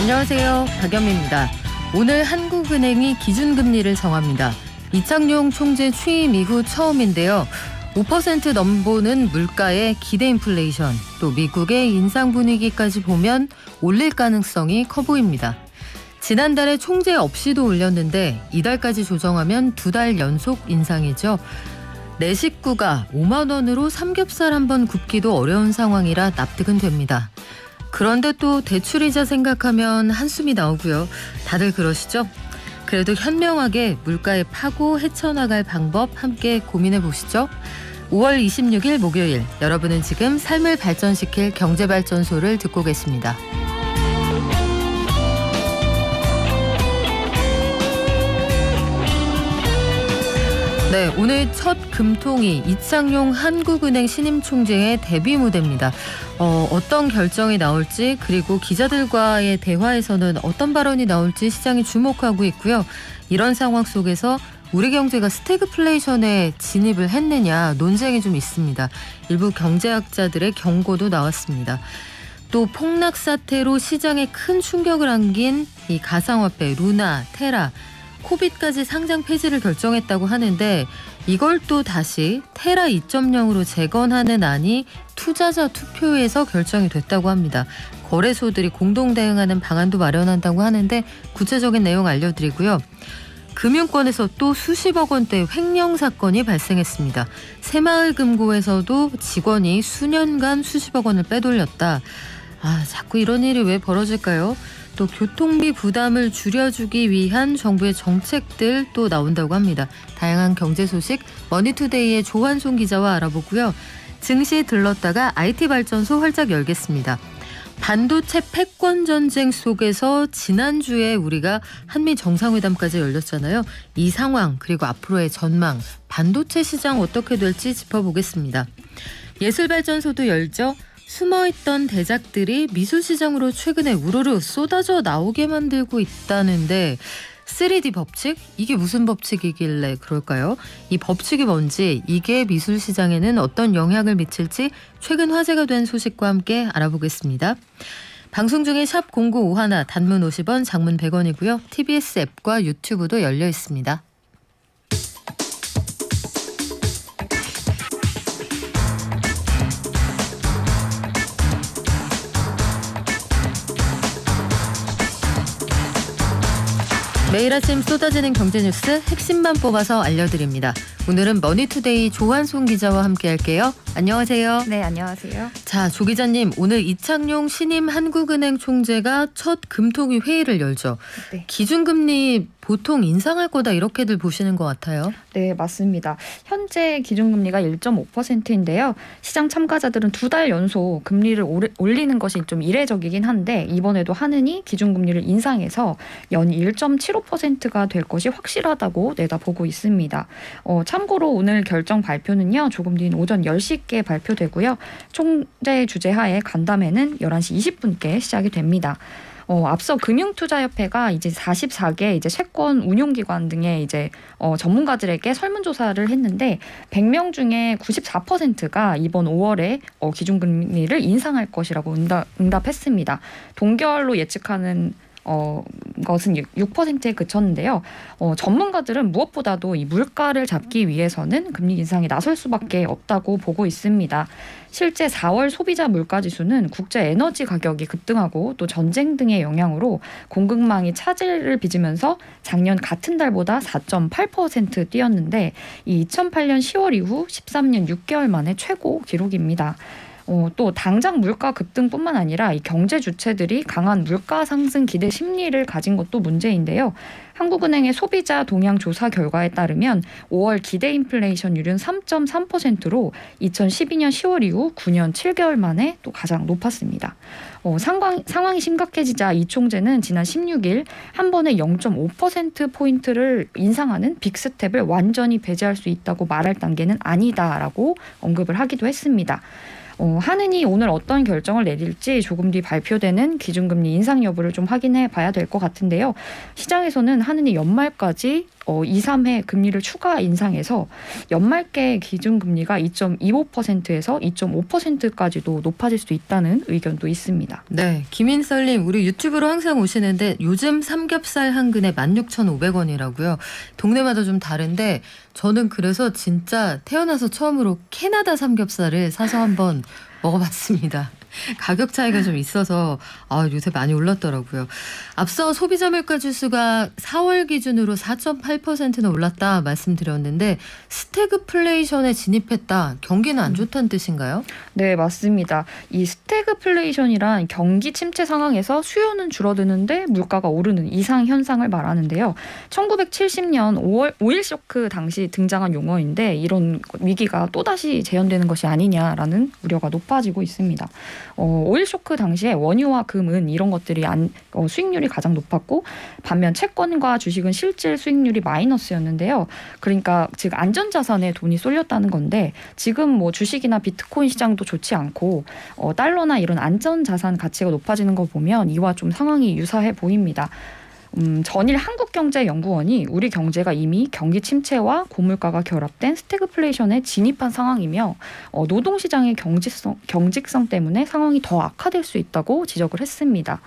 안녕하세요. 박연미입니다. 오늘 한국은행이 기준금리를 정합니다. 이창용 총재 취임 이후 처음인데요. 5% 넘보는 물가의 기대 인플레이션, 또 미국의 인상 분위기까지 보면 올릴 가능성이 커 보입니다. 지난달에 총재 없이도 올렸는데 이달까지 조정하면 2달 연속 인상이죠. 내 식구가 5만 원으로 삼겹살 한 번 굽기도 어려운 상황이라 납득은 됩니다. 그런데 또 대출이자 생각하면 한숨이 나오고요. 다들 그러시죠? 그래도 현명하게 물가에 파고 헤쳐나갈 방법 함께 고민해 보시죠. 5월 26일 목요일, 여러분은 지금 삶을 발전시킬 경제발전소를 듣고 계십니다. 네, 오늘 첫 금통위 이창용 한국은행 신임 총재의 데뷔 무대입니다. 어떤 결정이 나올지, 그리고 기자들과의 대화에서는 어떤 발언이 나올지 시장이 주목하고 있고요. 이런 상황 속에서 우리 경제가 스태그플레이션에 진입을 했느냐 논쟁이 좀 있습니다. 일부 경제학자들의 경고도 나왔습니다. 또 폭락 사태로 시장에 큰 충격을 안긴 이 가상화폐 루나, 테라, 코빗까지 상장 폐지를 결정했다고 하는데 이걸 또 다시 테라 2.0으로 재건하는 안이 투자자 투표에서 결정이 됐다고 합니다. 거래소들이 공동 대응하는 방안도 마련한다고 하는데 구체적인 내용 알려드리고요. 금융권에서 또 수십억 원대 횡령 사건이 발생했습니다. 새마을금고에서도 직원이 수년간 수십억 원을 빼돌렸다. 자꾸 이런 일이 왜 벌어질까요? 또 교통비 부담을 줄여주기 위한 정부의 정책들 또 나온다고 합니다. 다양한 경제 소식 머니투데이의 조한송 기자와 알아보고요. 증시 들렀다가 IT 발전소 활짝 열겠습니다. 반도체 패권 전쟁 속에서 지난주에 우리가 한미 정상회담까지 열렸잖아요. 이 상황 그리고 앞으로의 전망, 반도체 시장 어떻게 될지 짚어보겠습니다. 예술발전소도 열죠. 숨어있던 대작들이 미술시장으로 최근에 우르르 쏟아져 나오게 만들고 있다는데 3D 법칙? 이게 무슨 법칙이길래 그럴까요? 이 법칙이 뭔지, 이게 미술시장에는 어떤 영향을 미칠지 최근 화제가 된 소식과 함께 알아보겠습니다. 방송 중에 샵 0951, 단문 50원, 장문 100원이고요. TBS 앱과 유튜브도 열려 있습니다. 매일 아침 쏟아지는 경제뉴스 핵심만 뽑아서 알려드립니다. 오늘은 머니투데이 조한송 기자와 함께 할게요. 안녕하세요. 네, 안녕하세요. 자, 조 기자님, 오늘 이창용 신임 한국은행 총재가 첫 금통위 회의를 열죠. 네. 기준금리 보통 인상할 거다 이렇게들 보시는 것 같아요. 네, 맞습니다. 현재 기준금리가 1.5%인데요. 시장 참가자들은 2달 연속 금리를 올리는 것이 좀 이례적이긴 한데 이번에도 하느니 기준금리를 인상해서 연 1.75%가 될 것이 확실하다고 내다보고 있습니다. 참고로 오늘 결정 발표는요. 조금 뒤인 오전 10시께 발표되고요. 총재 주재하에 간담회는 11시 20분께 시작이 됩니다. 앞서 금융투자협회가 이제 44개 이제 채권 운용기관 등의 이제 전문가들에게 설문조사를 했는데 100명 중에 94%가 이번 5월에 기준금리를 인상할 것이라고 응답했습니다. 동결로 예측하는 것은 6%에 그쳤는데요. 전문가들은 무엇보다도 이 물가를 잡기 위해서는 금리 인상에 나설 수밖에 없다고 보고 있습니다. 실제 4월 소비자 물가지수는 국제 에너지 가격이 급등하고 또 전쟁 등의 영향으로 공급망이 차질을 빚으면서 작년 같은 달보다 4.8% 뛰었는데 이 2008년 10월 이후 13년 6개월 만에 최고 기록입니다. 또 당장 물가 급등뿐만 아니라 이 경제 주체들이 강한 물가 상승 기대 심리를 가진 것도 문제인데요. 한국은행의 소비자 동향 조사 결과에 따르면 5월 기대 인플레이션율은 3.3%로 2012년 10월 이후 9년 7개월 만에 또 가장 높았습니다. 상황이 심각해지자 이 총재는 지난 16일 한 번에 0.5%포인트를 인상하는 빅스텝을 완전히 배제할 수 있다고 말할 단계는 아니다라고 언급을 하기도 했습니다. 하느니 오늘 어떤 결정을 내릴지 조금 뒤 발표되는 기준금리 인상 여부를 좀 확인해 봐야 될 것 같은데요. 시장에서는 하느니 연말까지 2, 3회 금리를 추가 인상해서 연말께 기준금리가 2.25%에서 2.5%까지도 높아질 수 있다는 의견도 있습니다. 네, 김인설님 우리 유튜브로 항상 오시는데 요즘 삼겹살 한 근에 16,500원이라고요. 동네마다 좀 다른데 저는 그래서 진짜 태어나서 처음으로 캐나다 삼겹살을 사서 한번 먹어봤습니다. 가격 차이가 좀 있어서 요새 많이 올랐더라고요. 앞서 소비자 물가 지수가 4월 기준으로 4.8%나 올랐다 말씀드렸는데 스태그플레이션에 진입했다. 경기는 안 좋다는 뜻인가요? 네, 맞습니다. 이 스태그플레이션이란 경기 침체 상황에서 수요는 줄어드는데 물가가 오르는 이상 현상을 말하는데요. 1970년 5일 쇼크 당시 등장한 용어인데 이런 위기가 또다시 재현되는 것이 아니냐라는 우려가 높아지고 있습니다. 5일 쇼크 당시에 원유와 금은 이런 것들이 수익률이 가장 높았고 반면 채권과 주식은 실질 수익률이 마이너스였는데요. 그러니까 즉 안전자산에 돈이 쏠렸다는 건데 지금 뭐 주식이나 비트코인 시장도 좋지 않고 달러나 이런 안전자산 가치가 높아지는 거 보면 이와 좀 상황이 유사해 보입니다. 전일 한국경제연구원이 우리 경제가 이미 경기 침체와 고물가가 결합된 스태그플레이션에 진입한 상황이며 노동시장의 경직성 때문에 상황이 더 악화될 수 있다고 지적을 했습니다.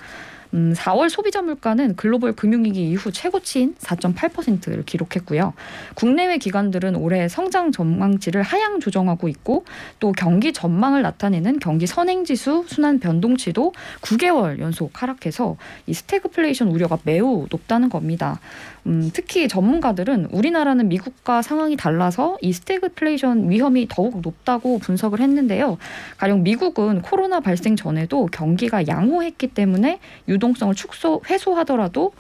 4월 소비자 물가는 글로벌 금융위기 이후 최고치인 4.8%를 기록했고요. 국내외 기관들은 올해 성장 전망치를 하향 조정하고 있고 또 경기 전망을 나타내는 경기 선행지수 순환 변동치도 9개월 연속 하락해서 이 스태그플레이션 우려가 매우 높다는 겁니다. 특히 전문가들은 우리나라는 미국과 상황이 달라서 이 스태그플레이션 위험이 더욱 높다고 분석을 했는데요. 가령 미국은 코로나 발생 전에도 경기가 양호했기 때문에 유동성을 해소하더라도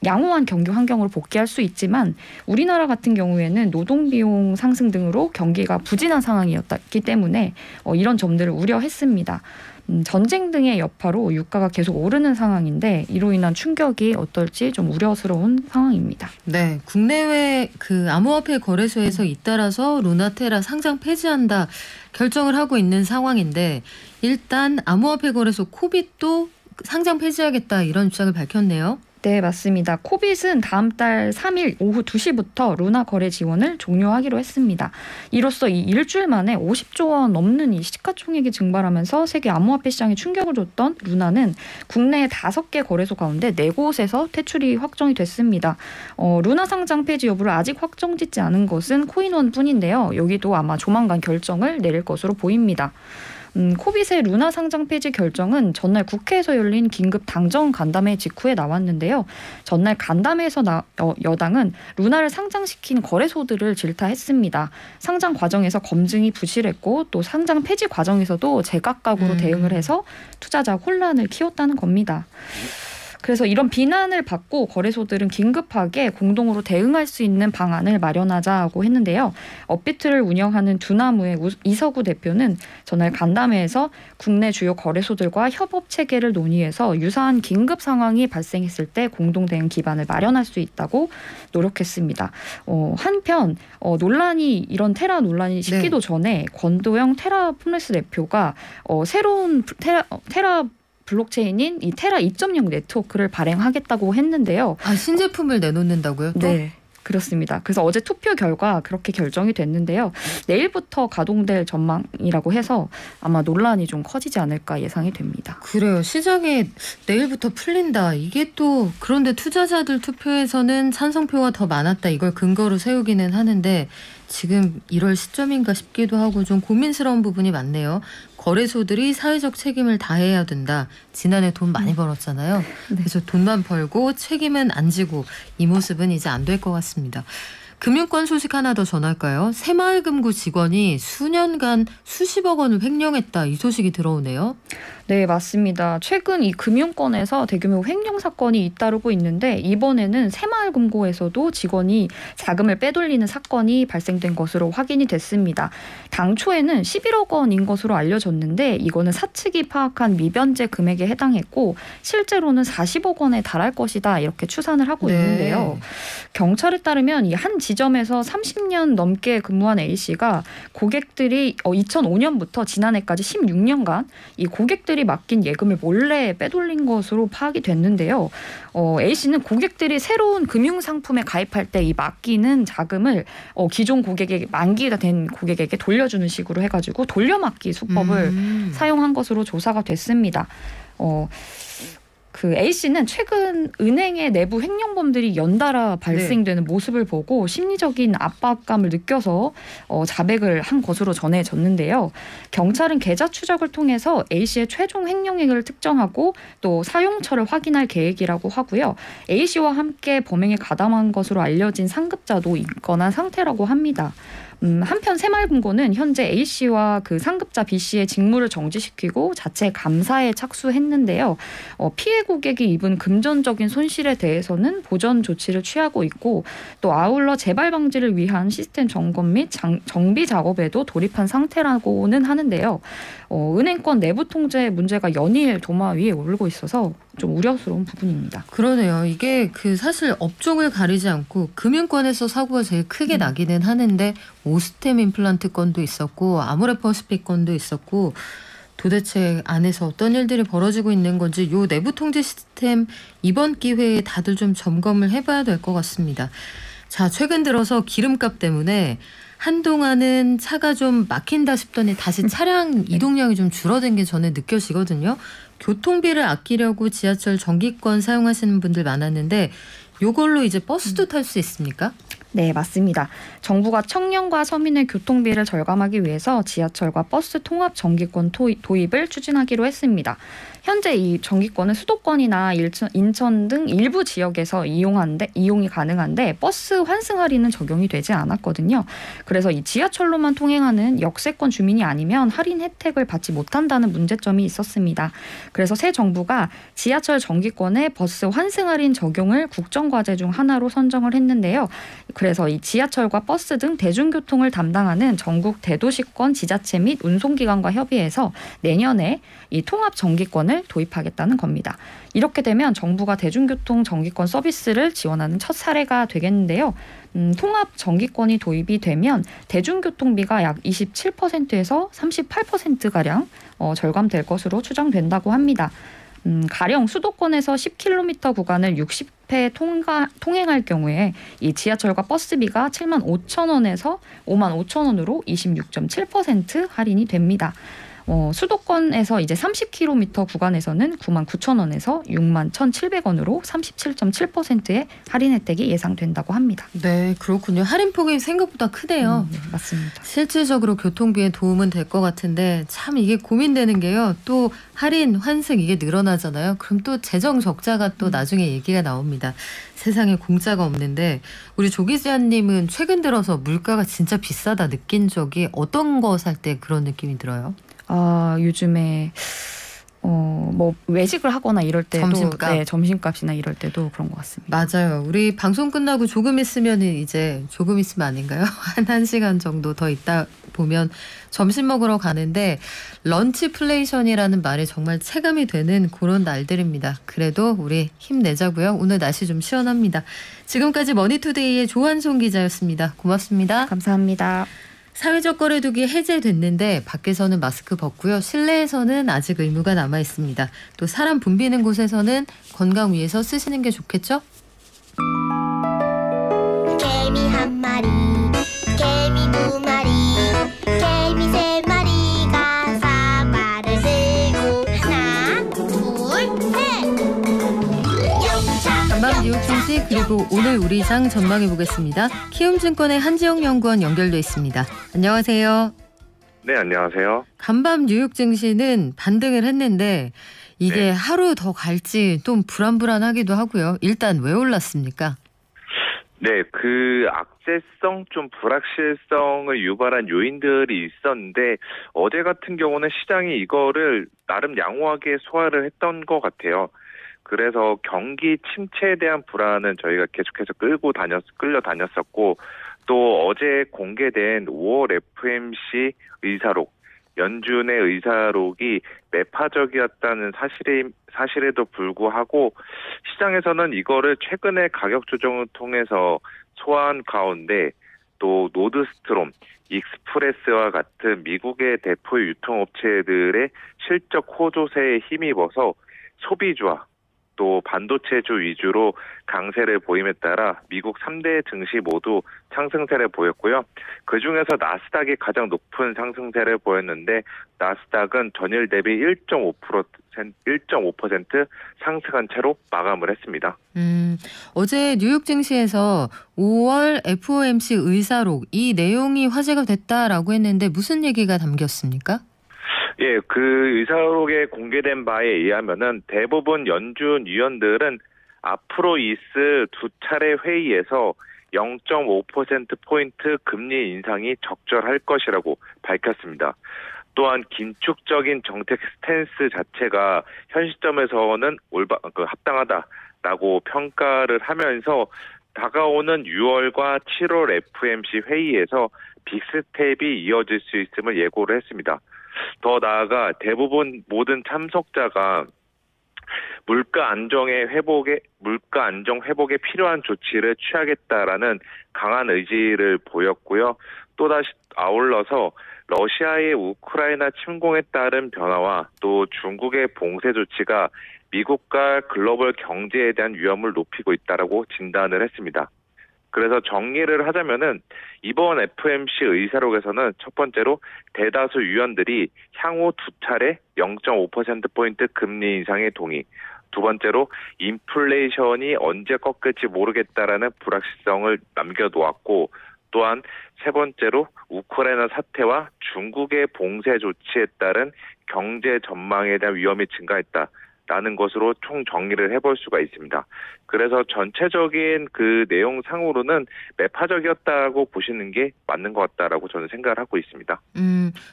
양호한 경기 환경으로 복귀할 수 있지만 우리나라 같은 경우에는 노동비용 상승 등으로 경기가 부진한 상황이었기 때문에 이런 점들을 우려했습니다. 전쟁 등의 여파로 유가가 계속 오르는 상황인데 이로 인한 충격이 어떨지 좀 우려스러운 상황입니다. 네, 국내외 암호화폐 거래소에서 잇따라서 루나테라 상장 폐지한다 결정을 하고 있는 상황인데 일단 암호화폐 거래소 코빗도 상장 폐지하겠다 이런 입장을 밝혔네요. 네, 맞습니다. 코빗은 다음 달 3일 오후 2시부터 루나 거래 지원을 종료하기로 했습니다. 이로써 이 일주일 만에 50조 원 넘는 이 시가총액이 증발하면서 세계 암호화폐 시장에 충격을 줬던 루나는 국내 5개 거래소 가운데 4곳에서 퇴출이 확정이 됐습니다. 루나 상장 폐지 여부를 아직 확정짓지 않은 것은 코인원뿐인데요. 여기도 아마 조만간 결정을 내릴 것으로 보입니다. 코빗의 루나 상장 폐지 결정은 전날 국회에서 열린 긴급 당정 간담회 직후에 나왔는데요. 전날 간담회에서 여당은 루나를 상장시킨 거래소들을 질타했습니다. 상장 과정에서 검증이 부실했고 또 상장 폐지 과정에서도 제각각으로 대응을 해서 투자자 혼란을 키웠다는 겁니다. 그래서 이런 비난을 받고 거래소들은 긴급하게 공동으로 대응할 수 있는 방안을 마련하자고 했는데요. 업비트를 운영하는 두나무의 이서구 대표는 전날 간담회에서 국내 주요 거래소들과 협업 체계를 논의해서 유사한 긴급 상황이 발생했을 때 공동 대응 기반을 마련할 수 있다고 노력했습니다. 한편 이런 테라 논란이 식기도 전에 권도영 테라포네스 대표가 새로운 테라 블록체인인 이 테라 2.0 네트워크를 발행하겠다고 했는데요. 신제품을 내놓는다고요? 또? 네. 그렇습니다. 그래서 어제 투표 결과 그렇게 결정이 됐는데요. 내일부터 가동될 전망이라고 해서 아마 논란이 좀 커지지 않을까 예상이 됩니다. 그래요. 시장에 내일부터 풀린다. 이게 또 그런데 투자자들 투표에서는 찬성표가 더 많았다. 이걸 근거로 세우기는 하는데 지금 이럴 시점인가 싶기도 하고 좀 고민스러운 부분이 많네요. 거래소들이 사회적 책임을 다해야 된다. 지난해 돈 많이 벌었잖아요. 네. 그래서 돈만 벌고 책임은 안 지고 이 모습은 이제 안 될 것 같습니다. 금융권 소식 하나 더 전할까요? 새마을금고 직원이 수년간 수십억 원을 횡령했다. 이 소식이 들어오네요. 네, 맞습니다. 최근 이 금융권에서 대규모 횡령 사건이 잇따르고 있는데 이번에는 새마을금고에서도 직원이 자금을 빼돌리는 사건이 발생된 것으로 확인이 됐습니다. 당초에는 11억 원인 것으로 알려졌는데 이거는 사측이 파악한 미변제 금액에 해당했고 실제로는 40억 원에 달할 것이다 이렇게 추산을 하고 있는데요. 경찰에 따르면 이 한 지점에서 30년 넘게 근무한 A씨가 고객들이 2005년부터 지난해까지 16년간 이 고객들이 맡긴 예금을 몰래 빼돌린 것으로 파악이 됐는데요. A씨는 고객들이 새로운 금융상품에 가입할 때 이 맡기는 자금을 기존 고객에게 만기가 된 고객에게 돌려주는 식으로 해가지고 돌려막기 수법을 사용한 것으로 조사가 됐습니다. 그 A씨는 최근 은행의 내부 횡령범들이 연달아 발생되는 모습을 보고 심리적인 압박감을 느껴서 자백을 한 것으로 전해졌는데요. 경찰은 계좌 추적을 통해서 A씨의 최종 횡령액을 특정하고 또 사용처를 확인할 계획이라고 하고요. A씨와 함께 범행에 가담한 것으로 알려진 상급자도 입건한 상태라고 합니다. 한편 새마을금고는 현재 A씨와 그 상급자 B씨의 직무를 정지시키고 자체 감사에 착수했는데요. 피해 고객이 입은 금전적인 손실에 대해서는 보전 조치를 취하고 있고 또 아울러 재발 방지를 위한 시스템 점검 및 정비 작업에도 돌입한 상태라고는 하는데요. 은행권 내부 통제 문제가 연일 도마 위에 오르고 있어서 좀 우려스러운 부분입니다. 그러네요. 이게 사실 업종을 가리지 않고 금융권에서 사고가 제일 크게 나기는 하는데 오스템 임플란트 건도 있었고 아모레퍼시픽 건도 있었고 도대체 안에서 어떤 일들이 벌어지고 있는 건지 요 내부 통제 시스템 이번 기회에 다들 좀 점검을 해봐야 될 것 같습니다. 자, 최근 들어서 기름값 때문에 한동안은 차가 좀 막힌다 싶더니 다시 차량 이동량이 좀 줄어든 게 저는 느껴지거든요. 교통비를 아끼려고 지하철 정기권 사용하시는 분들 많았는데 요걸로 이제 버스도 탈 수 있습니까? 네, 맞습니다. 정부가 청년과 서민의 교통비를 절감하기 위해서 지하철과 버스 통합 정기권 도입을 추진하기로 했습니다. 현재 이 정기권은 수도권이나 인천 등 일부 지역에서 이용이 가능한데 버스 환승 할인은 적용이 되지 않았거든요. 그래서 이 지하철로만 통행하는 역세권 주민이 아니면 할인 혜택을 받지 못한다는 문제점이 있었습니다. 그래서 새 정부가 지하철 정기권에 버스 환승 할인 적용을 국정과제 중 하나로 선정을 했는데요. 그래서 이 지하철과 버스 등 대중교통을 담당하는 전국 대도시권 지자체 및 운송기관과 협의해서 내년에 이 통합 정기권을 도입하겠다는 겁니다. 이렇게 되면 정부가 대중교통 정기권 서비스를 지원하는 첫 사례가 되겠는데요. 통합 정기권이 도입이 되면 대중교통비가 약 27%에서 38%가량 절감될 것으로 추정된다고 합니다. 가령 수도권에서 10km 구간을 60회 통행할 경우에 이 지하철과 버스비가 7만 5천 원에서 5만 5천 원으로 26.7% 할인이 됩니다. 수도권에서 이제 30km 구간에서는 9만 9천 원에서 6만 1,700원으로 37.7%의 할인 혜택이 예상된다고 합니다. 네, 그렇군요. 할인폭이 생각보다 크네요. 네, 맞습니다. 실질적으로 교통비에 도움은 될 것 같은데 참 이게 고민되는 게요. 또 할인, 환승 이게 늘어나잖아요. 그럼 또 재정 적자가 또 나중에 얘기가 나옵니다. 세상에 공짜가 없는데 우리 조 기자님은 최근 들어서 물가가 진짜 비싸다 느낀 적이 어떤 거 살 때 그런 느낌이 들어요? 요즘에 뭐 외식을 하거나 이럴 때도 점심값? 점심값이나 이럴 때도 그런 것 같습니다. 맞아요. 우리 방송 끝나고 조금 있으면 이제 조금 있으면 아닌가요? 한 1시간 정도 더 있다 보면 점심 먹으러 가는데 런치플레이션이라는 말이 정말 체감이 되는 그런 날들입니다. 그래도 우리 힘내자고요. 오늘 날씨 좀 시원합니다. 지금까지 머니투데이의 조한송 기자였습니다. 고맙습니다. 감사합니다. 사회적 거리두기 해제됐는데 밖에서는 마스크 벗고요. 실내에서는 아직 의무가 남아 있습니다. 또 사람 붐비는 곳에서는 건강 위해서 쓰시는 게 좋겠죠? 개미 한 마리, 개미 두 마리, 개미 세 마리가 사과를 들고 하나, 둘, 셋. 영차. 간밤 뉴욕 증시 그리고 오늘 우리 장 전망해 보겠습니다. 키움증권의 한지영 연구원 연결돼 있습니다. 안녕하세요. 네, 안녕하세요. 간밤 뉴욕 증시는 반등을 했는데 이게 네. 하루 더 갈지 좀 불안불안하기도 하고요. 일단 왜 올랐습니까? 네, 그 악재성, 좀 불확실성을 유발한 요인들이 있었는데 어제 같은 경우는 시장이 이거를 나름 양호하게 소화를 했던 것 같아요. 그래서 경기 침체에 대한 불안은 저희가 계속해서 끌려 다녔었고 또 어제 공개된 5월 FMC 의사록, 연준의 의사록이 매파적이었다는 사실에도 불구하고 시장에서는 이거를 최근에 가격 조정을 통해서 소화한 가운데 또 노드스트롬, 익스프레스와 같은 미국의 대표 유통업체들의 실적 호조세에 힘입어서 소비주와 또 반도체주 위주로 강세를 보임에 따라 미국 3대 증시 모두 상승세를 보였고요. 그중에서 나스닥이 가장 높은 상승세를 보였는데 나스닥은 전일 대비 1.5% 상승한 채로 마감을 했습니다. 어제 뉴욕 증시에서 5월 FOMC 의사록 이 내용이 화제가 됐다라고 했는데 무슨 얘기가 담겼습니까? 예, 그 의사록에 공개된 바에 의하면은 대부분 연준 위원들은 앞으로 있을 두 차례 회의에서 0.5%포인트 금리 인상이 적절할 것이라고 밝혔습니다. 또한 긴축적인 정책 스탠스 자체가 현 시점에서는 합당하다라고 평가를 하면서 다가오는 6월과 7월 FOMC 회의에서 빅스텝이 이어질 수 있음을 예고를 했습니다. 더 나아가 대부분 모든 참석자가 물가 안정 회복에 필요한 조치를 취하겠다라는 강한 의지를 보였고요. 또다시 아울러서 러시아의 우크라이나 침공에 따른 변화와 또 중국의 봉쇄 조치가 미국과 글로벌 경제에 대한 위험을 높이고 있다라고 진단을 했습니다. 그래서 정리를 하자면은 이번 FOMC 의사록에서는 첫 번째로 대다수 위원들이 향후 두 차례 0.5%포인트 금리 인상에 동의, 두 번째로 인플레이션이 언제 꺾일지 모르겠다라는 불확실성을 남겨놓았고, 또한 세 번째로 우크라이나 사태와 중국의 봉쇄 조치에 따른 경제 전망에 대한 위험이 증가했다라는 것으로 총 정리를 해볼 수가 있습니다. 그래서 전체적인 그 내용상으로는 매파적이었다고 보시는 게 맞는 것 같다라고 저는 생각을 하고 있습니다.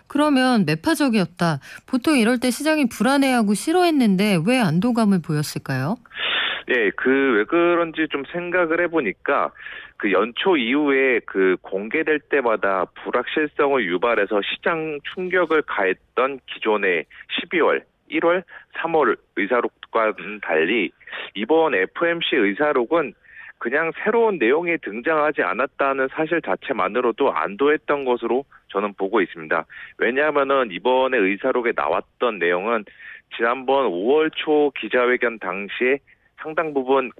그러면 매파적이었다. 보통 이럴 때 시장이 불안해하고 싫어했는데 왜 안도감을 보였을까요? 예, 왜 그런지 좀 생각을 해보니까 그 연초 이후에 그 공개될 때마다 불확실성을 유발해서 시장 충격을 가했던 기존의 12월, 1월, 3월 의사록과는 달리 이번 FOMC 의사록은 그냥 새로운 내용이 등장하지 않았다는 사실 자체만으로도 안도했던 것으로 저는 보고 있습니다. 왜냐하면은 이번에 의사록에 나왔던 내용은 지난번 5월 초 기자회견 당시에 상당 부분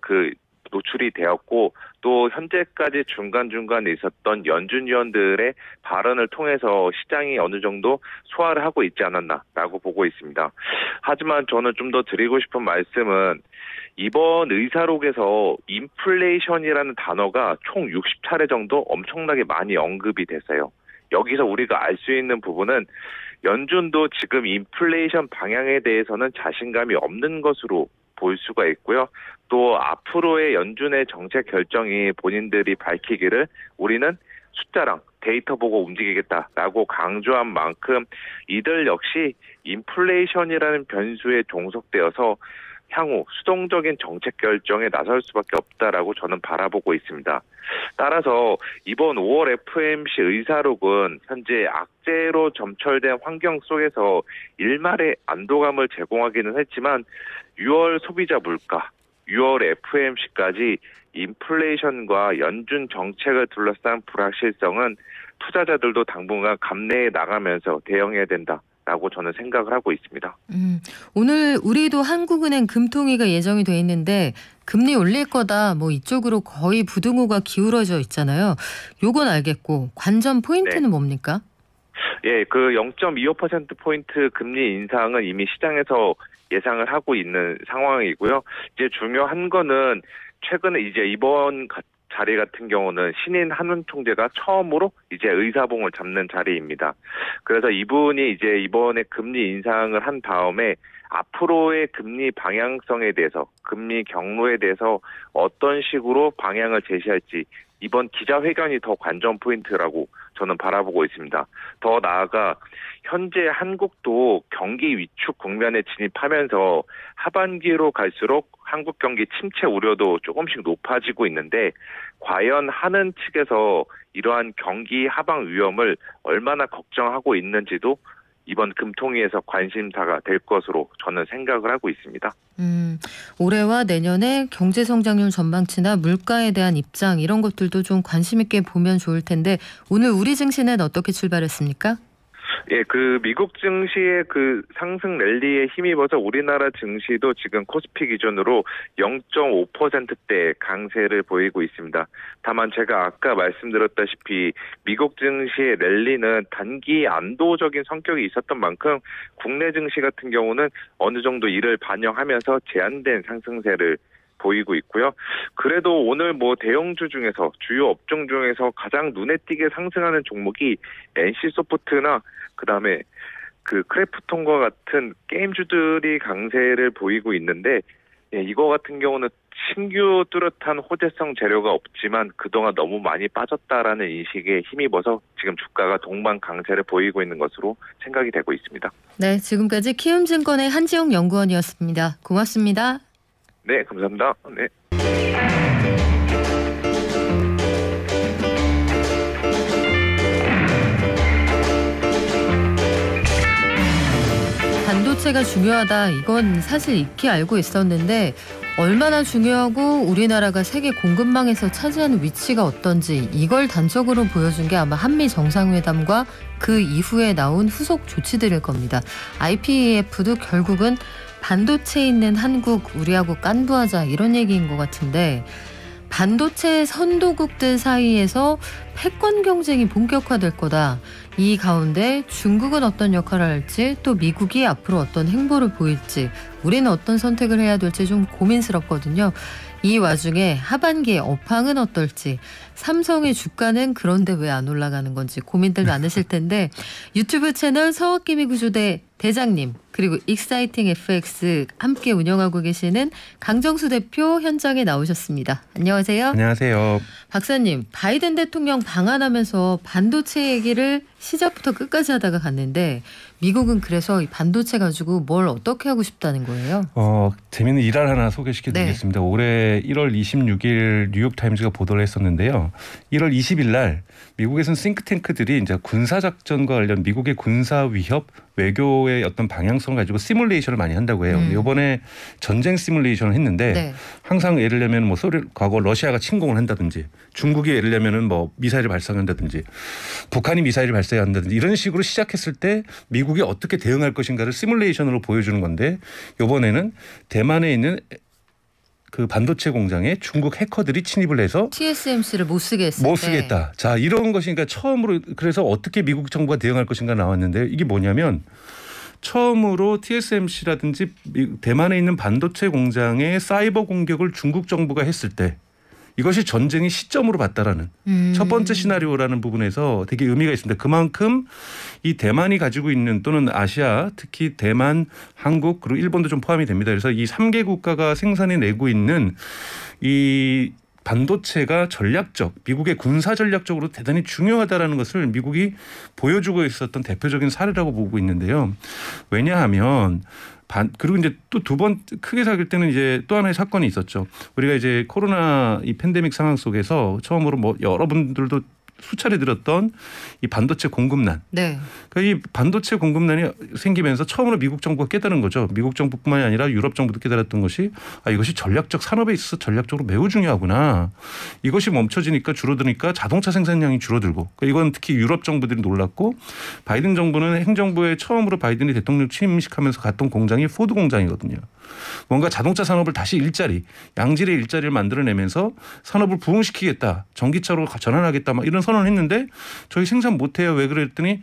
노출이 되었고 또 현재까지 중간중간에 있었던 연준 위원들의 발언을 통해서 시장이 어느 정도 소화를 하고 있지 않았나라고 보고 있습니다. 하지만 저는 좀 더 드리고 싶은 말씀은 이번 의사록에서 인플레이션이라는 단어가 총 60차례 정도 엄청나게 많이 언급이 됐어요. 여기서 우리가 알 수 있는 부분은 연준도 지금 인플레이션 방향에 대해서는 자신감이 없는 것으로 볼 수가 있고요. 또 앞으로의 연준의 정책 결정이 본인들이 밝히기를 우리는 숫자랑 데이터 보고 움직이겠다라고 강조한 만큼 이들 역시 인플레이션이라는 변수에 종속되어서 향후 수동적인 정책 결정에 나설 수밖에 없다라고 저는 바라보고 있습니다. 따라서 이번 5월 FOMC 의사록은 현재 악재로 점철된 환경 속에서 일말의 안도감을 제공하기는 했지만 6월 소비자 물가, 6월 FOMC까지 인플레이션과 연준 정책을 둘러싼 불확실성은 투자자들도 당분간 감내해 나가면서 대응해야 된다라고 저는 생각을 하고 있습니다. 오늘 우리도 한국은행 금통위가 예정이 돼 있는데 금리 올릴 거다 뭐 이쪽으로 거의 부등호가 기울어져 있잖아요. 요건 알겠고 관전 포인트는 뭡니까? 예, 그 0.25%포인트 금리 인상은 이미 시장에서 예상을 하고 있는 상황이고요. 이제 중요한 거는 최근에 이제 이번 자리 같은 경우는 신인 한은 총재가 처음으로 이제 의사봉을 잡는 자리입니다. 그래서 이분이 이제 이번에 금리 인상을 한 다음에 앞으로의 금리 방향성에 대해서, 금리 경로에 대해서 어떤 식으로 방향을 제시할지 이번 기자회견이 더 관전 포인트라고 저는 바라보고 있습니다. 더 나아가 현재 한국도 경기 위축 국면에 진입하면서 하반기로 갈수록 한국 경기 침체 우려도 조금씩 높아지고 있는데 과연 한은 측에서 이러한 경기 하방 위험을 얼마나 걱정하고 있는지도 이번 금통위에서 관심사가 될 것으로 저는 생각을 하고 있습니다. 올해와 내년에 경제 성장률 전망치나 물가에 대한 입장 이런 것들도 좀 관심 있게 보면 좋을 텐데 오늘 우리 증시는 어떻게 출발했습니까? 예, 그 미국 증시의 그 상승 랠리에 힘입어서 우리나라 증시도 지금 코스피 기준으로 0.5%대 강세를 보이고 있습니다. 다만 제가 아까 말씀드렸다시피 미국 증시의 랠리는 단기 안도적인 성격이 있었던 만큼 국내 증시 같은 경우는 어느 정도 이를 반영하면서 제한된 상승세를 보이고 있고요. 그래도 오늘 뭐 대형주 중에서 주요 업종 중에서 가장 눈에 띄게 상승하는 종목이 NC소프트나 그다음에 그 크래프톤과 같은 게임주들이 강세를 보이고 있는데 이거 같은 경우는 신규 뚜렷한 호재성 재료가 없지만 그동안 너무 많이 빠졌다라는 인식에 힘입어서 지금 주가가 동반 강세를 보이고 있는 것으로 생각이 되고 있습니다. 네, 지금까지 키움증권의 한지영 연구원이었습니다. 고맙습니다. 네, 감사합니다. 네. 반도체가 중요하다. 이건 사실 익히 알고 있었는데 얼마나 중요하고 우리나라가 세계 공급망에서 차지하는 위치가 어떤지 이걸 단적으로 보여준 게 아마 한미 정상회담과 그 이후에 나온 후속 조치들일 겁니다. IPEF도 결국은 반도체 있는 한국 우리하고 깐부하자 이런 얘기인 것 같은데 반도체 선도국들 사이에서 패권 경쟁이 본격화될 거다. 이 가운데 중국은 어떤 역할을 할지 또 미국이 앞으로 어떤 행보를 보일지 우리는 어떤 선택을 해야 될지 좀 고민스럽거든요. 이 와중에 하반기에 업황은 어떨지 삼성의 주가는 그런데 왜 안 올라가는 건지 고민들 많으실 텐데 유튜브 채널 서학기미 구조대 대장님 그리고 익사이팅 FX 함께 운영하고 계시는 강정수 대표 현장에 나오셨습니다. 안녕하세요. 안녕하세요. 박사님, 바이든 대통령 방한하면서 반도체 얘기를 시작부터 끝까지 하다가 갔는데 미국은 그래서 이 반도체 가지고 뭘 어떻게 하고 싶다는 거예요? 재미있는 일화 하나 소개시켜드리겠습니다. 네. 올해 1월 26일 뉴욕타임즈가 보도를 했었는데요. 1월 20일 날 미국에서는 싱크탱크들이 이제 군사작전과 관련 미국의 군사 위협, 외교의 어떤 방향성을 가지고 시뮬레이션을 많이 한다고 해요. 이번에 전쟁 시뮬레이션을 했는데 네. 항상 예를 들면 뭐 과거 러시아가 침공을 한다든지 중국이 예를 들면은 뭐 미사일을 발사한다든지 북한이 미사일을 발사한다든지 이런 식으로 시작했을 때 미국이 어떻게 대응할 것인가를 시뮬레이션으로 보여주는 건데 이번에는 대만에 있는 그 반도체 공장에 중국 해커들이 침입을 해서 TSMC를 못 쓰게 했을 못 쓰겠다. 자, 이런 것이니까 처음으로 그래서 어떻게 미국 정부가 대응할 것인가 나왔는데 이게 뭐냐면 처음으로 TSMC라든지 대만에 있는 반도체 공장에 사이버 공격을 중국 정부가 했을 때 이것이 전쟁의 시점으로 봤다라는 첫 번째 시나리오라는 부분에서 되게 의미가 있습니다. 그만큼 이 대만이 가지고 있는 또는 아시아 특히 대만, 한국 그리고 일본도 좀 포함이 됩니다. 그래서 이 3개 국가가 생산해내고 있는 이 반도체가 전략적, 미국의 군사 전략적으로 대단히 중요하다라는 것을 미국이 보여주고 있었던 대표적인 사례라고 보고 있는데요. 왜냐하면 그리고 이제 또 두 번 크게 사귈 때는 이제 또 하나의 사건이 있었죠. 우리가 이제 코로나 이 팬데믹 상황 속에서 처음으로 뭐 여러분들도 수차례 들었던 이 반도체 공급난. 네. 그러니까 이 반도체 공급난이 생기면서 처음으로 미국 정부가 깨달은 거죠. 미국 정부뿐만이 아니라 유럽 정부도 깨달았던 것이 이것이 전략적 산업에 있어서 전략적으로 매우 중요하구나. 이것이 멈춰지니까 줄어드니까 자동차 생산량이 줄어들고 그러니까 이건 특히 유럽 정부들이 놀랐고 바이든 정부는 행정부에 처음으로 바이든이 대통령 취임식하면서 갔던 공장이 포드 공장이거든요. 뭔가 자동차 산업을 다시 양질의 일자리를 만들어내면서 산업을 부흥시키겠다. 전기차로 전환하겠다. 막 이런 선언을 했는데 저희 생산 못해요. 왜 그랬더니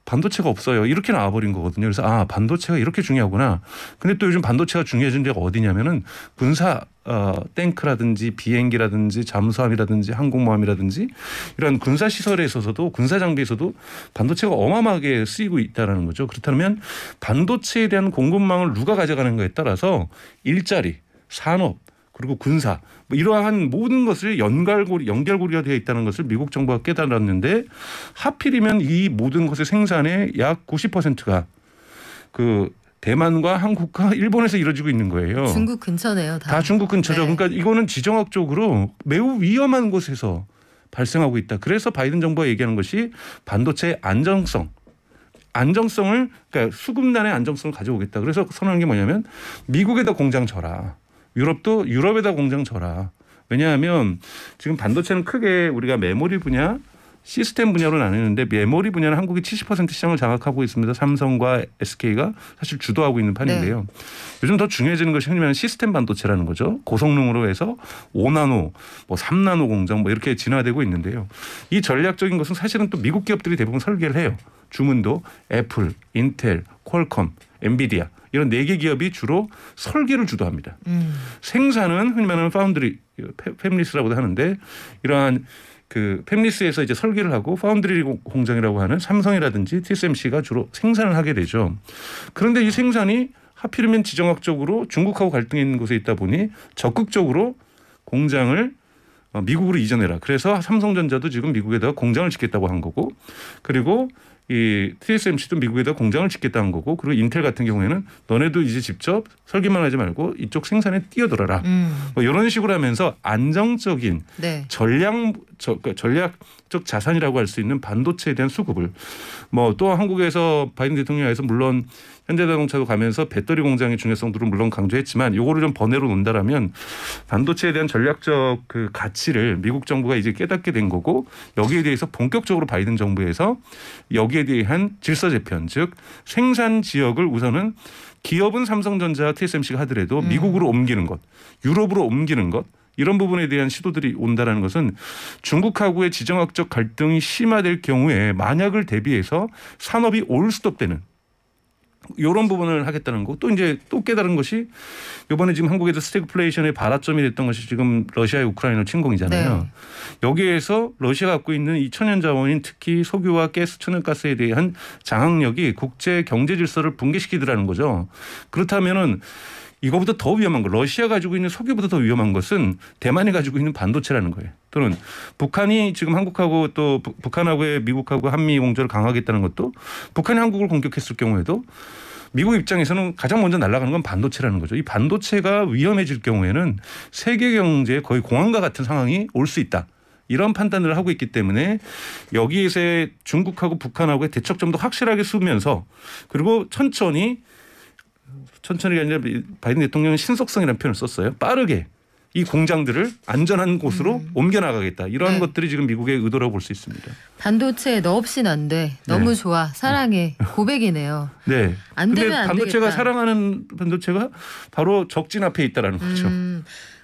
반도체가 없어요. 이렇게 나와버린 거거든요. 그래서 반도체가 이렇게 중요하구나. 근데 또 요즘 반도체가 중요해진 데가 어디냐면은 군사 탱크라든지 비행기라든지 잠수함이라든지 항공모함이라든지 이런 군사 시설에 있어서도 군사 장비에서도 반도체가 어마어마하게 쓰이고 있다는 거죠. 그렇다면 반도체에 대한 공급망을 누가 가져가는가에 따라서 일자리, 산업 그리고 군사 뭐 이러한 모든 것을 연결고리가 되어 있다는 것을 미국 정부가 깨달았는데 하필이면 이 모든 것의 생산의 약 90%가 그 대만과 한국과 일본에서 이루어지고 있는 거예요. 중국 근처네요. 다 중국 근처죠. 네. 그러니까 이거는 지정학적으로 매우 위험한 곳에서 발생하고 있다. 그래서 바이든 정부가 얘기하는 것이 반도체의 안정성. 안정성을 그러니까 수급난의 안정성을 가져오겠다. 그래서 선언한 게 뭐냐면 미국에다 공장 져라. 유럽에다 공장 져라. 왜냐하면 지금 반도체는 크게 우리가 메모리 분야, 시스템 분야로 나뉘는데 메모리 분야는 한국이 70% 시장을 장악하고 있습니다. 삼성과 SK가 사실 주도하고 있는 판인데요. 네. 요즘 더 중요해지는 것이 흔히 말하는 시스템 반도체라는 거죠. 고성능으로 해서 5나노, 뭐 3나노 공정 뭐 이렇게 진화되고 있는데요. 이 전략적인 것은 사실은 또 미국 기업들이 대부분 설계를 해요. 주문도 애플, 인텔, 퀄컴, 엔비디아 이런 4개 기업이 주로 설계를 주도합니다. 생산은 흔히 말하는 파운드리, 팹리스라고도 하는데 이러한 그 팹리스에서 이제 설계를 하고 파운드리 공장이라고 하는 삼성이라든지 TSMC가 주로 생산을 하게 되죠. 그런데 이 생산이 하필이면 지정학적으로 중국하고 갈등이 있는 곳에 있다 보니 적극적으로 공장을 미국으로 이전해라. 그래서 삼성전자도 지금 미국에다가 공장을 짓겠다고 한 거고, 그리고 이 TSMC도 미국에다 공장을 짓겠다는 거고, 그리고 인텔 같은 경우에는 너네도 이제 직접 설계만 하지 말고 이쪽 생산에 뛰어들어라. 뭐 이런 식으로 하면서 안정적인 네. 전략적 자산이라고 할 수 있는 반도체에 대한 수급을 뭐 또 한국에서 바이든 대통령에서 물론 현대자동차도 가면서 배터리 공장의 중요성들은 물론 강조했지만 요거를 좀 번외로 논다라면 반도체에 대한 전략적 그 가치를 미국 정부가 이제 깨닫게 된 거고, 여기에 대해서 본격적으로 바이든 정부에서 여기에 대한 질서 재편, 즉 생산 지역을 우선은 기업은 삼성전자, TSMC가 하더라도 미국으로 옮기는 것, 유럽으로 옮기는 것, 이런 부분에 대한 시도들이 온다라는 것은 중국하고의 지정학적 갈등이 심화될 경우에 만약을 대비해서 산업이 올스톱되는 이런 부분을 하겠다는 거. 또 이제 또 깨달은 것이 이번에 지금 한국에서 스태그플레이션의 발화점이 됐던 것이 지금 러시아의 우크라이나 침공이잖아요. 네. 여기에서 러시아가 갖고 있는 이 천연 자원인 특히 석유와 가스, 천연가스에 대한 장악력이 국제 경제 질서를 붕괴시키더라는 거죠. 그렇다면은 이거보다 더 위험한 거, 러시아 가지고 있는 석유보다 더 위험한 것은 대만이 가지고 있는 반도체라는 거예요. 또는 북한이 지금 한국하고 또 북한하고의 미국하고 한미 공조를 강화하겠다는 것도 북한이 한국을 공격했을 경우에도 미국 입장에서는 가장 먼저 날아가는 건 반도체라는 거죠. 이 반도체가 위험해질 경우에는 세계 경제에 거의 공황과 같은 상황이 올 수 있다. 이런 판단을 하고 있기 때문에 여기에서의 중국하고 북한하고의 대척점도 확실하게 쓰면서 그리고 천천히가 아니라 바이든 대통령은 신속성이라는 표현을 썼어요. 빠르게 이 공장들을 안전한 곳으로 옮겨나가겠다. 이런 네. 것들이 지금 미국의 의도라고 볼 수 있습니다. 반도체 너 없인 안 돼. 너무 네. 좋아. 사랑해. 고백이네요. 네. 안 되면 안 반도체가 되겠다. 사랑하는 반도체가 바로 적진 앞에 있다라는 거죠.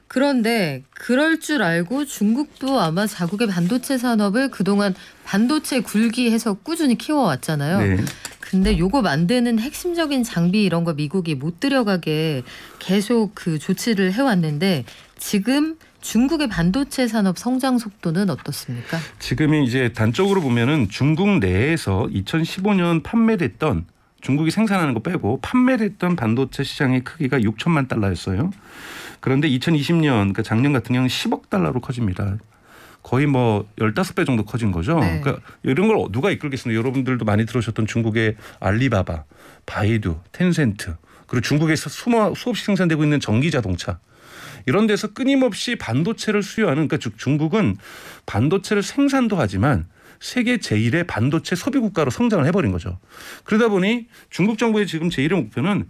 그런데 그럴 줄 알고 중국도 아마 자국의 반도체 산업을 그동안 반도체 굴기해서 꾸준히 키워왔잖아요. 네. 근데 요거 만드는 핵심적인 장비 이런 거 미국이 못 들여가게 계속 그 조치를 해왔는데 지금 중국의 반도체 산업 성장 속도는 어떻습니까? 지금이 이제 단적으로 보면은 중국 내에서 2015년 판매됐던 중국이 생산하는 거 빼고 판매됐던 반도체 시장의 크기가 6천만 달러였어요. 그런데 2020년 그러니까 작년 같은 경우는 10억 달러로 커집니다. 거의 뭐 15배 정도 커진 거죠. 네. 그러니까 이런 걸 누가 이끌겠습니까? 여러분들도 많이 들으셨던 중국의 알리바바, 바이두, 텐센트, 그리고 중국에서 수없이 생산되고 있는 전기자동차. 이런 데서 끊임없이 반도체를 수요하는, 그러니까 중국은 반도체를 생산도 하지만 세계 제1의 반도체 소비 국가로 성장을 해버린 거죠. 그러다 보니 중국 정부의 지금 제1의 목표는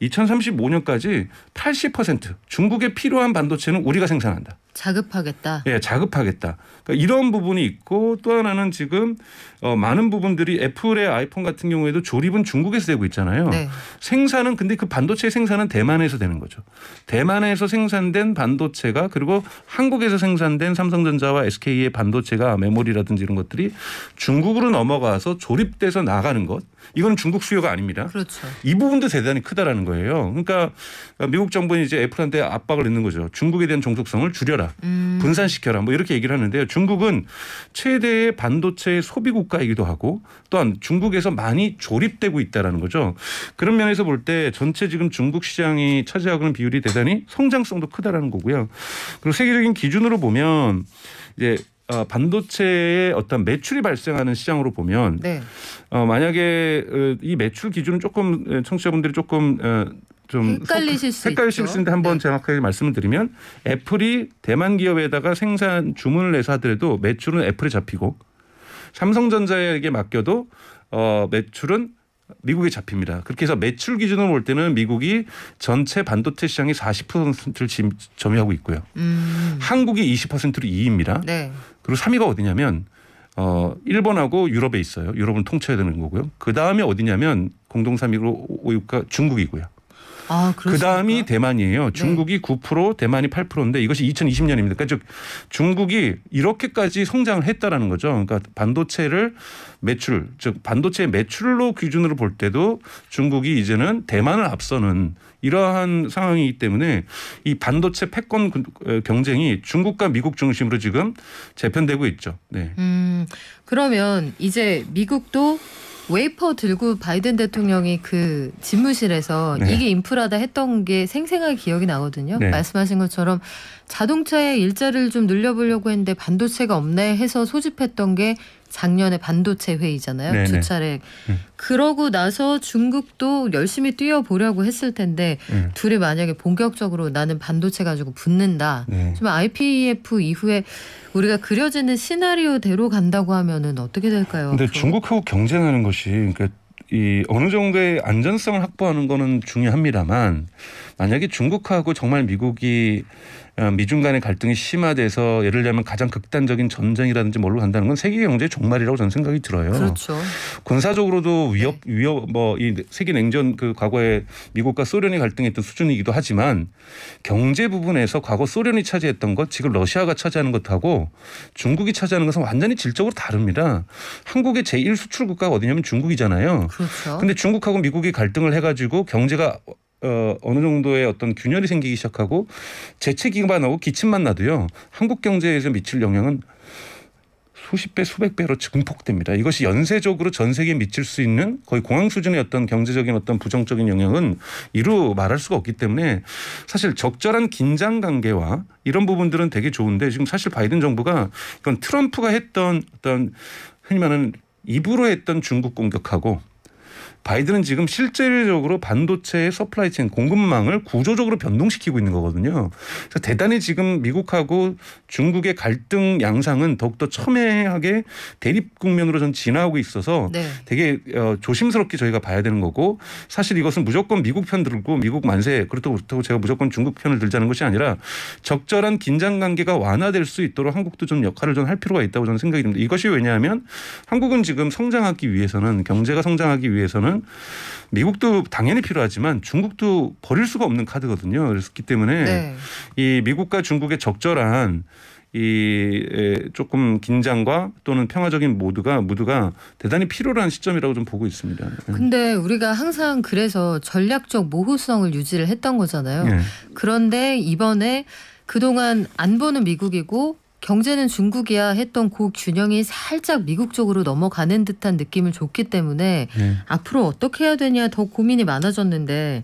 2035년까지 80% 중국에 필요한 반도체는 우리가 생산한다. 자급하겠다. 예, 자급하겠다. 그러니까 이런 부분이 있고 또 하나는 지금 많은 부분들이 애플의 아이폰 같은 경우에도 조립은 중국에서 되고 있잖아요. 네. 생산은 근데 그 반도체 생산은 대만에서 되는 거죠. 대만에서 생산된 반도체가 그리고 한국에서 생산된 삼성전자와 SK의 반도체가 메모리라든지 이런 것들이 중국으로 넘어가서 조립돼서 나가는 것. 이건 중국 수요가 아닙니다. 그렇죠. 이 부분도 대단히 크다라는 거예요. 그러니까 미국 정부는 이제 애플한테 압박을 넣는 거죠. 중국에 대한 종속성을 줄여라. 분산시켜라. 뭐 이렇게 얘기를 하는데요. 중국은 최대의 반도체 소비 국가이기도 하고 또한 중국에서 많이 조립되고 있다라는 거죠. 그런 면에서 볼 때 전체 지금 중국 시장이 차지하고 있는 비율이 대단히 성장성도 크다라는 거고요. 그리고 세계적인 기준으로 보면 이제 반도체의 어떤 매출이 발생하는 시장으로 보면 네. 만약에 이 매출 기준은 조금 청취자분들이 조금 좀 헷갈리실 수 있는데 한번 네. 정확하게 말씀을 드리면 애플이 대만 기업에다가 생산 주문을 내서 하더라도 매출은 애플에 잡히고 삼성전자에게 맡겨도 매출은 미국에 잡힙니다. 그렇게 해서 매출 기준으로 볼 때는 미국이 전체 반도체 시장의 40%를 점유하고 있고요. 한국이 20%로 2위입니다. 네. 그리고 3위가 어디냐면 일본하고 유럽에 있어요. 유럽은 통째야 되는 거고요. 그 다음에 어디냐면 공동 3위로 5위가 중국이고요. 아, 그 다음이 대만이에요. 중국이 9%, 대만이 8%인데 이것이 2020년입니다. 그러니까 즉 중국이 이렇게까지 성장을 했다라는 거죠. 그러니까 반도체를 매출, 즉 반도체 매출로 기준으로 볼 때도 중국이 이제는 대만을 앞서는 이러한 상황이기 때문에 이 반도체 패권 경쟁이 중국과 미국 중심으로 지금 재편되고 있죠. 네. 그러면 이제 미국도 웨이퍼 들고 바이든 대통령이 그 집무실에서 네. 이게 인프라다 했던 게 생생하게 기억이 나거든요. 네. 말씀하신 것처럼 자동차의 일자리를 좀 늘려보려고 했는데 반도체가 없네 해서 소집했던 게 작년에 반도체 회의잖아요. 네, 두 네. 차례. 그러고 나서 중국도 열심히 뛰어보려고 했을 텐데 둘이 만약에 본격적으로 나는 반도체 가지고 붙는다. 네. 좀 IPEF 이후에 우리가 그려지는 시나리오대로 간다고 하면은 어떻게 될까요? 근데 앞으로? 중국하고 경쟁하는 것이 그러니까 이 어느 정도의 안전성을 확보하는 거는 중요합니다만 만약에 중국하고 정말 미국이 미중 간의 갈등이 심화돼서 예를 들면 가장 극단적인 전쟁이라든지 뭘로 간다는 건 세계 경제의 종말이라고 저는 생각이 들어요. 그렇죠. 군사적으로도 위협 뭐 이 세계 냉전 그 과거에 미국과 소련이 갈등했던 수준이기도 하지만 경제 부분에서 과거 소련이 차지했던 것 지금 러시아가 차지하는 것하고 중국이 차지하는 것은 완전히 질적으로 다릅니다. 한국의 제1 수출 국가가 어디냐면 중국이잖아요. 그렇죠. 근데 중국하고 미국이 갈등을 해가지고 경제가 어느 정도의 어떤 균열이 생기기 시작하고 재채 기반하고 기침만 나도요. 한국 경제에서 미칠 영향은 수십 배, 수백 배로 증폭됩니다. 이것이 연쇄적으로 전 세계에 미칠 수 있는 거의 공황 수준의 어떤 경제적인 어떤 부정적인 영향은 이루 말할 수가 없기 때문에 사실 적절한 긴장 관계와 이런 부분들은 되게 좋은데 지금 사실 바이든 정부가 이건 트럼프가 했던 어떤 흔히 말하는 입으로 했던 중국 공격하고 바이든은 지금 실질적으로 반도체의 서플라이 체인 공급망을 구조적으로 변동시키고 있는 거거든요. 그래서 대단히 지금 미국하고 중국의 갈등 양상은 더욱더 첨예하게 대립 국면으로 전 진화하고 있어서 네. 되게 조심스럽게 저희가 봐야 되는 거고 사실 이것은 무조건 미국 편 들고 미국 만세 그렇다고 제가 무조건 중국 편을 들자는 것이 아니라 적절한 긴장 관계가 완화될 수 있도록 한국도 좀 역할을 좀 할 필요가 있다고 저는 생각이 듭니다. 이것이 왜냐하면 한국은 지금 성장하기 위해서는 경제가 성장하기 위해서는 미국도 당연히 필요하지만 중국도 버릴 수가 없는 카드거든요. 그렇기 때문에 네. 이 미국과 중국의 적절한 이 조금 긴장과 또는 평화적인 모두가 대단히 필요한 시점이라고 좀 보고 있습니다. 근데 우리가 항상 그래서 전략적 모호성을 유지를 했던 거잖아요. 네. 그런데 이번에 그동안 안보는 미국이고 경제는 중국이야 했던 그 균형이 살짝 미국 쪽으로 넘어가는 듯한 느낌을 줬기 때문에 앞으로 어떻게 해야 되냐 더 고민이 많아졌는데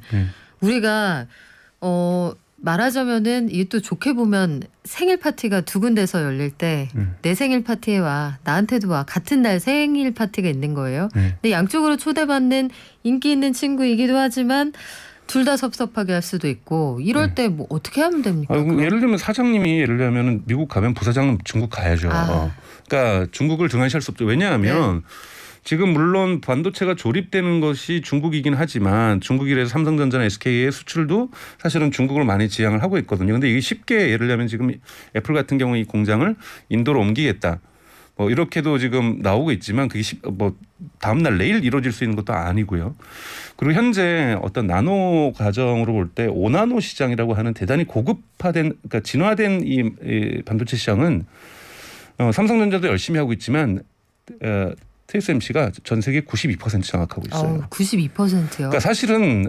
우리가 말하자면은 이게 또 좋게 보면 생일 파티가 두 군데서 열릴 때 내 생일 파티에 와 나한테도 와 같은 날 생일 파티가 있는 거예요. 근데 양쪽으로 초대받는 인기 있는 친구이기도 하지만 둘 다 섭섭하게 할 수도 있고 이럴 때 뭐 어떻게 하면 됩니까? 예를 들면 사장님이 예를 들면 미국 가면 부사장은 중국 가야죠. 그러니까 중국을 등한시할 수 없죠. 왜냐하면 지금 물론 반도체가 조립되는 것이 중국이긴 하지만 중국이라서 삼성전자나 SK의 수출도 사실은 중국으로 많이 지향을 하고 있거든요. 그런데 이게 쉽게 예를 들면 지금 애플 같은 경우 이 공장을 인도로 옮기겠다. 뭐 이렇게도 지금 나오고 있지만 그게 뭐 다음 날 내일 이루어질 수 있는 것도 아니고요. 그리고 현재 어떤 나노 과정으로 볼 때 5나노 시장이라고 하는 대단히 고급화된 그러니까 진화된 이 반도체 시장은 삼성전자도 열심히 하고 있지만 TSMC가 전 세계 92% 장악하고 있어요. 92%요? 그러니까 사실은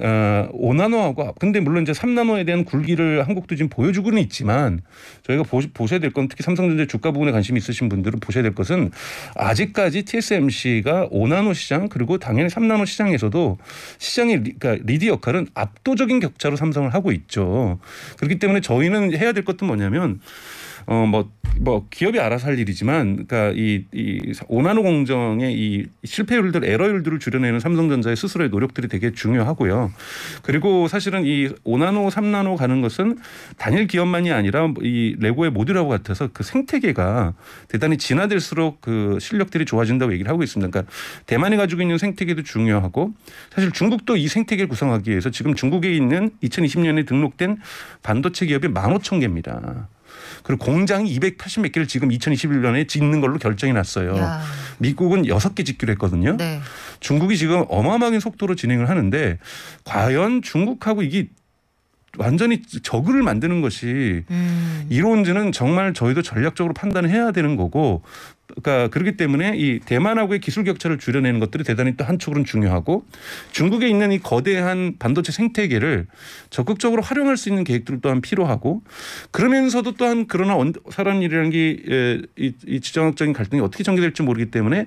5나노하고 근데 물론 이제 3나노에 대한 굴기를 한국도 지금 보여주고는 있지만 저희가 보셔야 될 건 특히 삼성전자 주가 부분에 관심이 있으신 분들은 보셔야 될 것은 아직까지 TSMC가 5나노 시장 그리고 당연히 3나노 시장에서도 시장의 그러니까 리드 역할은 압도적인 격차로 삼성을 하고 있죠. 그렇기 때문에 저희는 해야 될 것도 뭐냐면 뭐 기업이 알아서 할 일이지만, 그러니까 이 5나노 공정의 이 실패율들, 에러율들을 줄여내는 삼성전자의 스스로의 노력들이 되게 중요하고요. 그리고 사실은 이 5나노, 3나노 가는 것은 단일 기업만이 아니라 이 레고의 모듈하고 같아서 그 생태계가 대단히 진화될수록 그 실력들이 좋아진다고 얘기를 하고 있습니다. 그러니까 대만이 가지고 있는 생태계도 중요하고, 사실 중국도 이 생태계를 구성하기 위해서 지금 중국에 있는 2020년에 등록된 반도체 기업이 15,000개입니다. 그리고 공장이 280몇 개를 지금 2021년에 짓는 걸로 결정이 났어요. 야. 미국은 6개 짓기로 했거든요. 네. 중국이 지금 어마어마한 속도로 진행을 하는데, 과연 중국하고 이게 완전히 적을 만드는 것이 이로운지는 정말 저희도 전략적으로 판단을 해야 되는 거고, 그러니까 그렇기 때문에 이 대만하고의 기술 격차를 줄여내는 것들이 대단히 또 한쪽으로는 중요하고, 중국에 있는 이 거대한 반도체 생태계를 적극적으로 활용할 수 있는 계획들 또한 필요하고, 그러면서도 또한 그러나 사람 일이라는 게 이 지정학적인 갈등이 어떻게 전개될지 모르기 때문에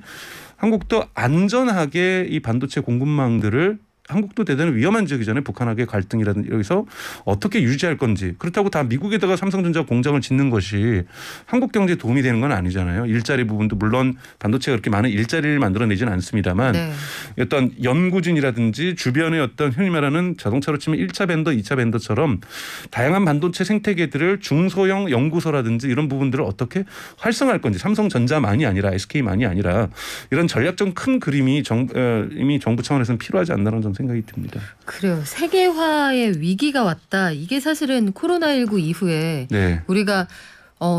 한국도 안전하게 이 반도체 공급망들을, 한국도 대단히 위험한 지역이잖아요. 북한하고의 갈등이라든지 여기서 어떻게 유지할 건지. 그렇다고 다 미국에다가 삼성전자 공장을 짓는 것이 한국 경제에 도움이 되는 건 아니잖아요. 일자리 부분도 물론 반도체가 그렇게 많은 일자리를 만들어내지는 않습니다만, 네. 어떤 연구진이라든지 주변의 어떤 흔히 말하는 자동차로 치면 1차 벤더, 2차 벤더처럼 다양한 반도체 생태계들을 중소형 연구소라든지 이런 부분들을 어떻게 활성화할 건지, 삼성전자만이 아니라 SK만이 아니라 이런 전략적 큰 그림이 이미 정부 차원에서는 필요하지 않나라는 좀 생각이 듭니다. 그래요. 세계화의 위기가 왔다. 이게 사실은 코로나19 이후에 네. 우리가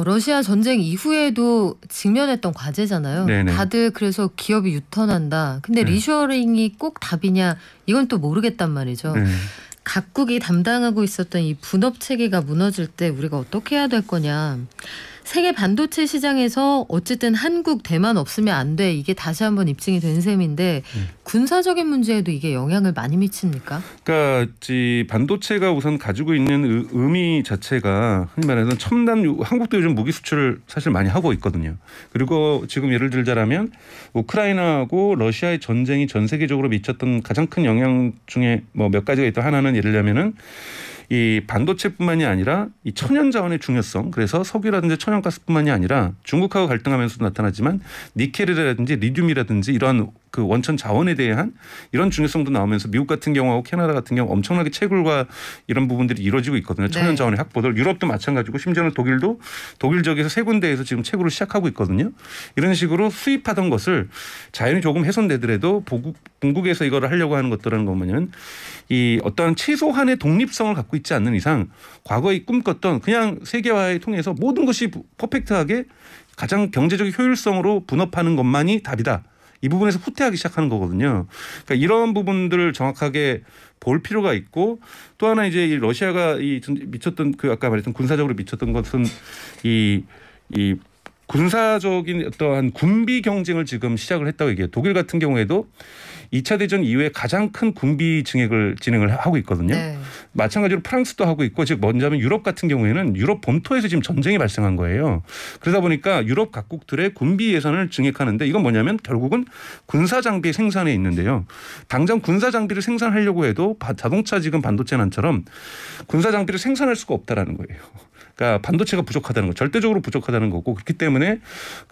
러시아 전쟁 이후에도 직면했던 과제잖아요. 네네. 다들 그래서 기업이 유턴한다. 근데 네. 리쇼어링이 꼭 답이냐? 이건 또 모르겠단 말이죠. 네. 각국이 담당하고 있었던 이 분업 체계가 무너질 때 우리가 어떻게 해야 될 거냐. 세계 반도체 시장에서 어쨌든 한국, 대만 없으면 안 돼. 이게 다시 한번 입증이 된 셈인데 군사적인 문제에도 이게 영향을 많이 미칩니까? 그러니까 이 반도체가 우선 가지고 있는 의미 자체가 흔히 말해서 첨단, 한국도 요즘 무기 수출을 사실 많이 하고 있거든요. 그리고 지금 예를 들자면 우크라이나하고 러시아의 전쟁이 전 세계적으로 미쳤던 가장 큰 영향 중에 뭐 몇 가지가 있다. 하나는 예를 들자면은 이 반도체뿐만이 아니라 이 천연 자원의 중요성, 그래서 석유라든지 천연가스뿐만이 아니라 중국하고 갈등하면서도 나타나지만 니켈이라든지 리튬이라든지 이런 그 원천 자원에 대한 이런 중요성도 나오면서 미국 같은 경우하고 캐나다 같은 경우 엄청나게 채굴과 이런 부분들이 이루어지고 있거든요. 천연 자원의 확보들. 유럽도 마찬가지고 심지어는 독일도 독일 지역에서 세 군데에서 지금 채굴을 시작하고 있거든요. 이런 식으로 수입하던 것을 자연히 조금 훼손되더라도 본국에서 이거를 하려고 하는 것들은 뭐냐면 이 어떤 최소한의 독립성을 갖고 있지 않는 이상 과거에 꿈꿨던 그냥 세계화에 통해서 모든 것이 퍼펙트하게 가장 경제적 효율성으로 분업하는 것만이 답이다. 이 부분에서 후퇴하기 시작하는 거거든요. 그러니까 이런 부분들을 정확하게 볼 필요가 있고, 또 하나 이제 이 러시아가 이 미쳤던 그 아까 말했던 군사적으로 미쳤던 것은 이 군사적인 어떠한 군비 경쟁을 지금 시작을 했다고 얘기해요. 독일 같은 경우에도 2차 대전 이후에 가장 큰 군비 진행을 하고 있거든요. 네. 마찬가지로 프랑스도 하고 있고, 즉 먼저는 유럽 같은 경우에는 유럽 본토에서 지금 전쟁이 발생한 거예요. 그러다 보니까 유럽 각국들의 군비 예산을 증액하는데, 이건 뭐냐면 결국은 군사 장비 생산에 있는데요. 당장 군사 장비를 생산하려고 해도 자동차 지금 반도체 난처럼 군사 장비를 생산할 수가 없다라는 거예요. 그러니까 반도체가 부족하다는 거, 절대적으로 부족하다는 거고, 그렇기 때문에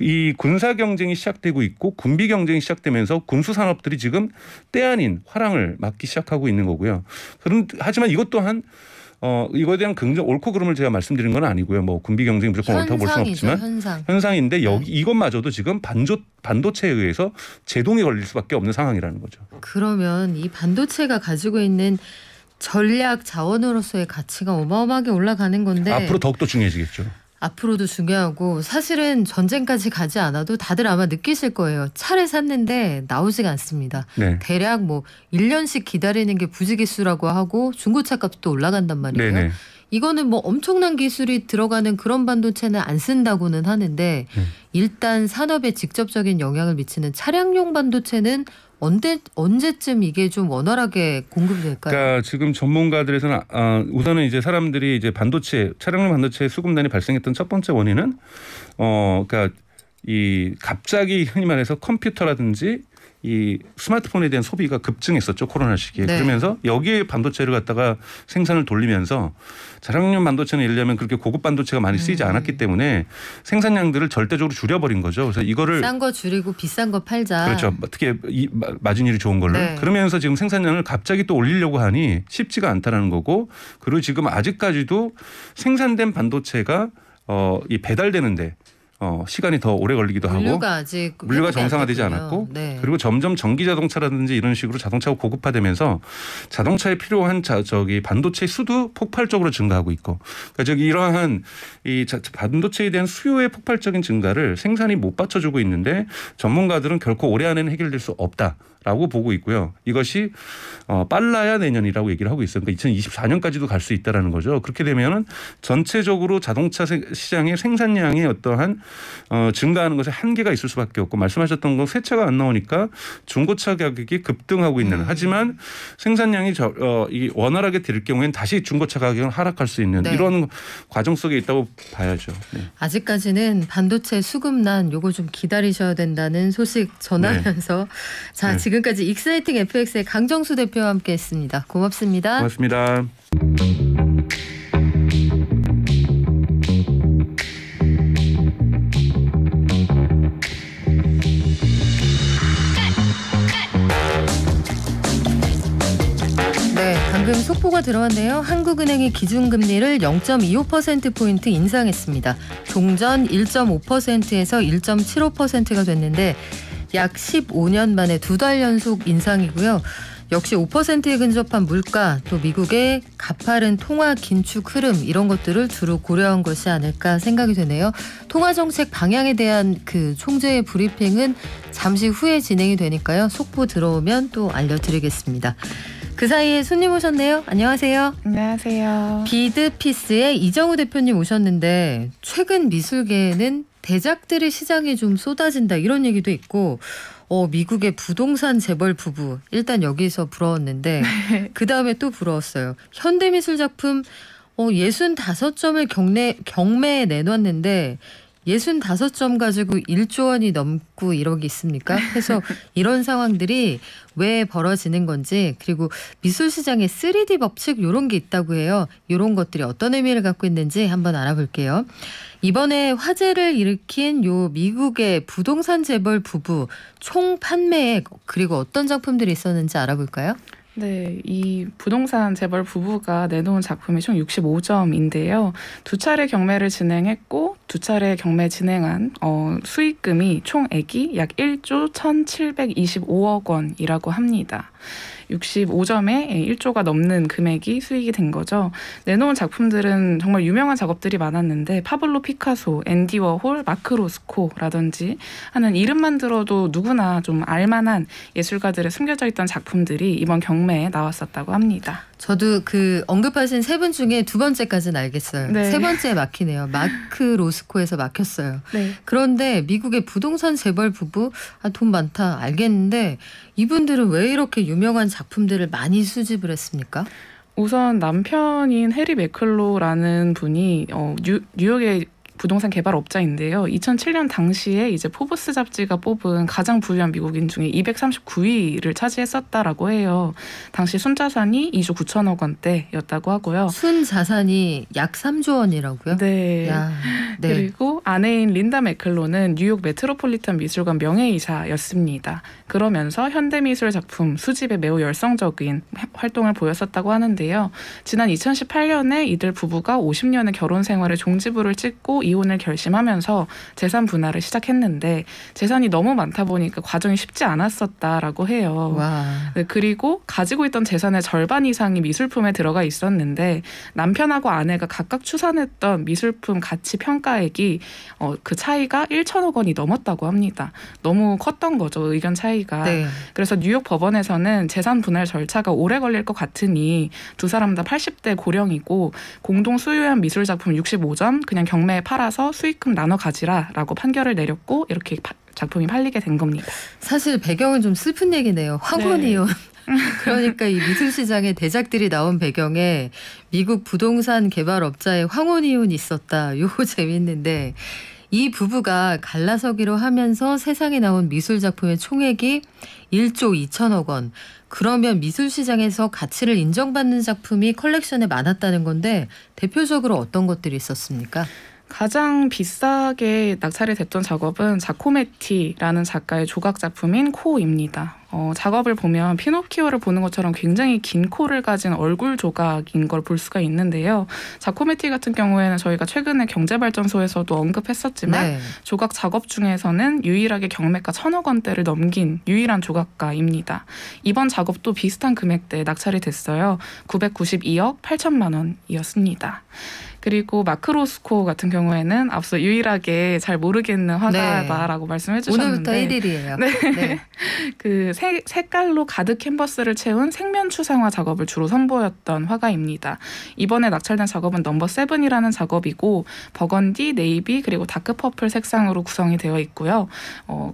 이 군사 경쟁이 시작되고 있고 군비 경쟁이 시작되면서 군수 산업들이 지금 때 아닌 화랑을 맞기 시작하고 있는 거고요. 하지만 이것 또한 이거에 대한 긍정 옳고 그름을 제가 말씀드린 건 아니고요. 뭐 군비 경쟁이 무조건 옳다고 볼 수는 없지만 현상인데 이것마저도 지금 반도체에 의해서 제동이 걸릴 수밖에 없는 상황이라는 거죠. 그러면 이 반도체가 가지고 있는 전략 자원으로서의 가치가 어마어마하게 올라가는 건데 앞으로 더욱더 중요해지겠죠. 앞으로도 중요하고, 사실은 전쟁까지 가지 않아도 다들 아마 느끼실 거예요. 차를 샀는데 나오지가 않습니다. 네. 대략 뭐 1년씩 기다리는 게 부지기수라고 하고 중고차 값도 올라간단 말이에요. 네네. 이거는 뭐 엄청난 기술이 들어가는 그런 반도체는 안 쓴다고는 하는데 일단 산업에 직접적인 영향을 미치는 차량용 반도체는 언제쯤 이게 좀 원활하게 공급이 될까요? 그러니까 지금 전문가들에서는 우선은 이제 사람들이 이제 차량용 반도체 수급난이 발생했던 첫 번째 원인은 그러니까 이 갑자기 흔히 말해서 컴퓨터라든지 이 스마트폰에 대한 소비가 급증했었죠. 코로나 시기에. 네. 그러면서 여기에 반도체를 갖다가 생산을 돌리면서 자량용 반도체는 예를 들면 그렇게 고급 반도체가 많이 쓰이지 않았기 때문에 생산량들을 절대적으로 줄여버린 거죠. 그래서 이거를 싼 거 줄이고 비싼 거 팔자. 그렇죠. 특히 이 마진율이 좋은 걸로. 네. 그러면서 지금 생산량을 갑자기 또 올리려고 하니 쉽지가 않다는 거고 그리고 지금 아직까지도 생산된 반도체가 이 배달되는데 시간이 더 오래 걸리기도 하고 물류가 물류가 정상화되지 됐군요. 않았고 네. 그리고 점점 전기 자동차라든지 이런 식으로 자동차가 고급화되면서 자동차에 필요한 반도체 수도 폭발적으로 증가하고 있고 그러니까 이러한 이 반도체에 대한 수요의 폭발적인 증가를 생산이 못 받쳐주고 있는데 전문가들은 결코 올해 안에는 해결될 수 없다라고 보고 있고요. 이것이 빨라야 내년이라고 얘기를 하고 있어요. 그러니까 2024년까지도 갈 수 있다라는 거죠. 그렇게 되면은 전체적으로 자동차 시장의 생산량이 어떠한 증가하는 것에 한계가 있을 수밖에 없고 말씀하셨던 건 새 차가 안 나오니까 중고차 가격이 급등하고 있는 하지만 생산량이 원활하게 될 경우에는 다시 중고차 가격은 하락할 수 있는 네. 이런 과정 속에 있다고 봐야죠. 네. 아직까지는 반도체 수급난 요거 좀 기다리셔야 된다는 소식 전하면서 자 네. 지금까지 익사이팅 FX의 강정수 대표와 함께했습니다. 고맙습니다. 고맙습니다. 네, 방금 속보가 들어왔네요. 한국은행이 기준금리를 0.25%포인트 인상했습니다. 종전 1.5%에서 1.75%가 됐는데 약 15년 만에 2달 연속 인상이고요. 역시 5%에 근접한 물가 또 미국의 가파른 통화 긴축 흐름 이런 것들을 두루 고려한 것이 아닐까 생각이 되네요. 통화정책 방향에 대한 그 총재의 브리핑은 잠시 후에 진행이 되니까요. 속보 들어오면 또 알려드리겠습니다. 그 사이에 손님 오셨네요. 안녕하세요. 안녕하세요. 비드피스의 이정우 대표님 오셨는데 최근 미술계에는 대작들의 시장에 좀 쏟아진다 이런 얘기도 있고 미국의 부동산 재벌 부부 일단 여기서 부러웠는데 그다음에 또 부러웠어요. 현대미술 작품 65점을 경매에 내놨는데 65점 가지고 1조 원이 넘고 1억이 있습니까? 그래서 이런 상황들이 왜 벌어지는 건지 그리고 미술시장의 3D 법칙 이런 게 있다고 해요. 이런 것들이 어떤 의미를 갖고 있는지 한번 알아볼게요. 이번에 화제를 일으킨 요 미국의 부동산 재벌 부부 총 판매에 그리고 어떤 작품들이 있었는지 알아볼까요? 네, 이 부동산 재벌 부부가 내놓은 작품이 총 65점인데요. 2차례 경매를 진행했고 2차례 경매 진행한 수익금이 총액이 약 1조 1,725억 원이라고 합니다. 65점에 1조가 넘는 금액이 수익이 된 거죠. 내놓은 작품들은 정말 유명한 작업들이 많았는데 파블로 피카소, 앤디 워홀, 마크 로스코라든지 하는 이름만 들어도 누구나 좀 알만한 예술가들의 숨겨져 있던 작품들이 이번 경매에 나왔었다고 합니다. 저도 그 언급하신 세 분 중에 두 번째까지는 알겠어요. 네. 세 번째에 막히네요. 마크 로스코에서 막혔어요. 네. 그런데 미국의 부동산 재벌 부부 돈 많다 알겠는데 이분들은 왜 이렇게 유명한 작품들을 많이 수집을 했습니까? 우선 남편인 해리 매클로라는 분이 뉴욕의 부동산 개발업자인데요. 2007년 당시에 이제 포브스 잡지가 뽑은 가장 부유한 미국인 중에 239위를 차지했었다라고 해요. 당시 순자산이 2조 9천억 원대였다고 하고요. 순자산이 약 3조 원이라고요? 네. 야, 네. 그리고 아내인 린다 매클로는 뉴욕 메트로폴리탄 미술관 명예이사였습니다. 그러면서 현대미술 작품 수집에 매우 열성적인 활동을 보였었다고 하는데요. 지난 2018년에 이들 부부가 50년의 결혼 생활의 종지부를 찍고 이혼을 결심하면서 재산 분할을 시작했는데 재산이 너무 많다 보니까 과정이 쉽지 않았었다라고 해요. 와. 네, 그리고 가지고 있던 재산의 절반 이상이 미술품에 들어가 있었는데 남편하고 아내가 각각 추산했던 미술품 가치 평가액이 그 차이가 1천억 원이 넘었다고 합니다. 너무 컸던 거죠, 의견 차이가. 네. 그래서 뉴욕 법원에서는 재산 분할 절차가 오래 걸릴 것 같으니 두 사람 다 80대 고령이고 공동 소유한 미술 작품 65점 그냥 경매에 팔아서 수익금 나눠 가지라라고 판결을 내렸고 이렇게 작품이 팔리게 된 겁니다. 사실 배경은 좀 슬픈 얘기네요. 황혼이혼. 네. 그러니까 이 미술시장에 대작들이 나온 배경에 미국 부동산 개발업자의 황혼이혼이 있었다. 요거 재밌는데 이 부부가 갈라서기로 하면서 세상에 나온 미술 작품의 총액이 1조 2천억 원. 그러면 미술 시장에서 가치를 인정받는 작품이 컬렉션에 많았다는 건데 대표적으로 어떤 것들이 있었습니까? 가장 비싸게 낙찰이 됐던 작업은 자코메티라는 작가의 조각 작품인 코입니다. 작업을 보면 피노키오를 보는 것처럼 굉장히 긴 코를 가진 얼굴 조각인 걸 볼 수가 있는데요. 자코메티 같은 경우에는 저희가 최근에 경제발전소에서도 언급했었지만 네. 조각 작업 중에서는 유일하게 경매가 1,000억 원대를 넘긴 유일한 조각가입니다. 이번 작업도 비슷한 금액대에 낙찰이 됐어요. 992억 8천만 원이었습니다. 그리고 마크 로스코 같은 경우에는 앞서 유일하게 잘 모르겠는 화가다라고 말씀해 주셨는데 오늘부터 1일이에요. 네. 네. 그 색깔로 가득 캔버스를 채운 색면 추상화 작업을 주로 선보였던 화가입니다. 이번에 낙찰된 작업은 넘버 7이라는 작업이고 버건디, 네이비 그리고 다크 퍼플 색상으로 구성이 되어 있고요.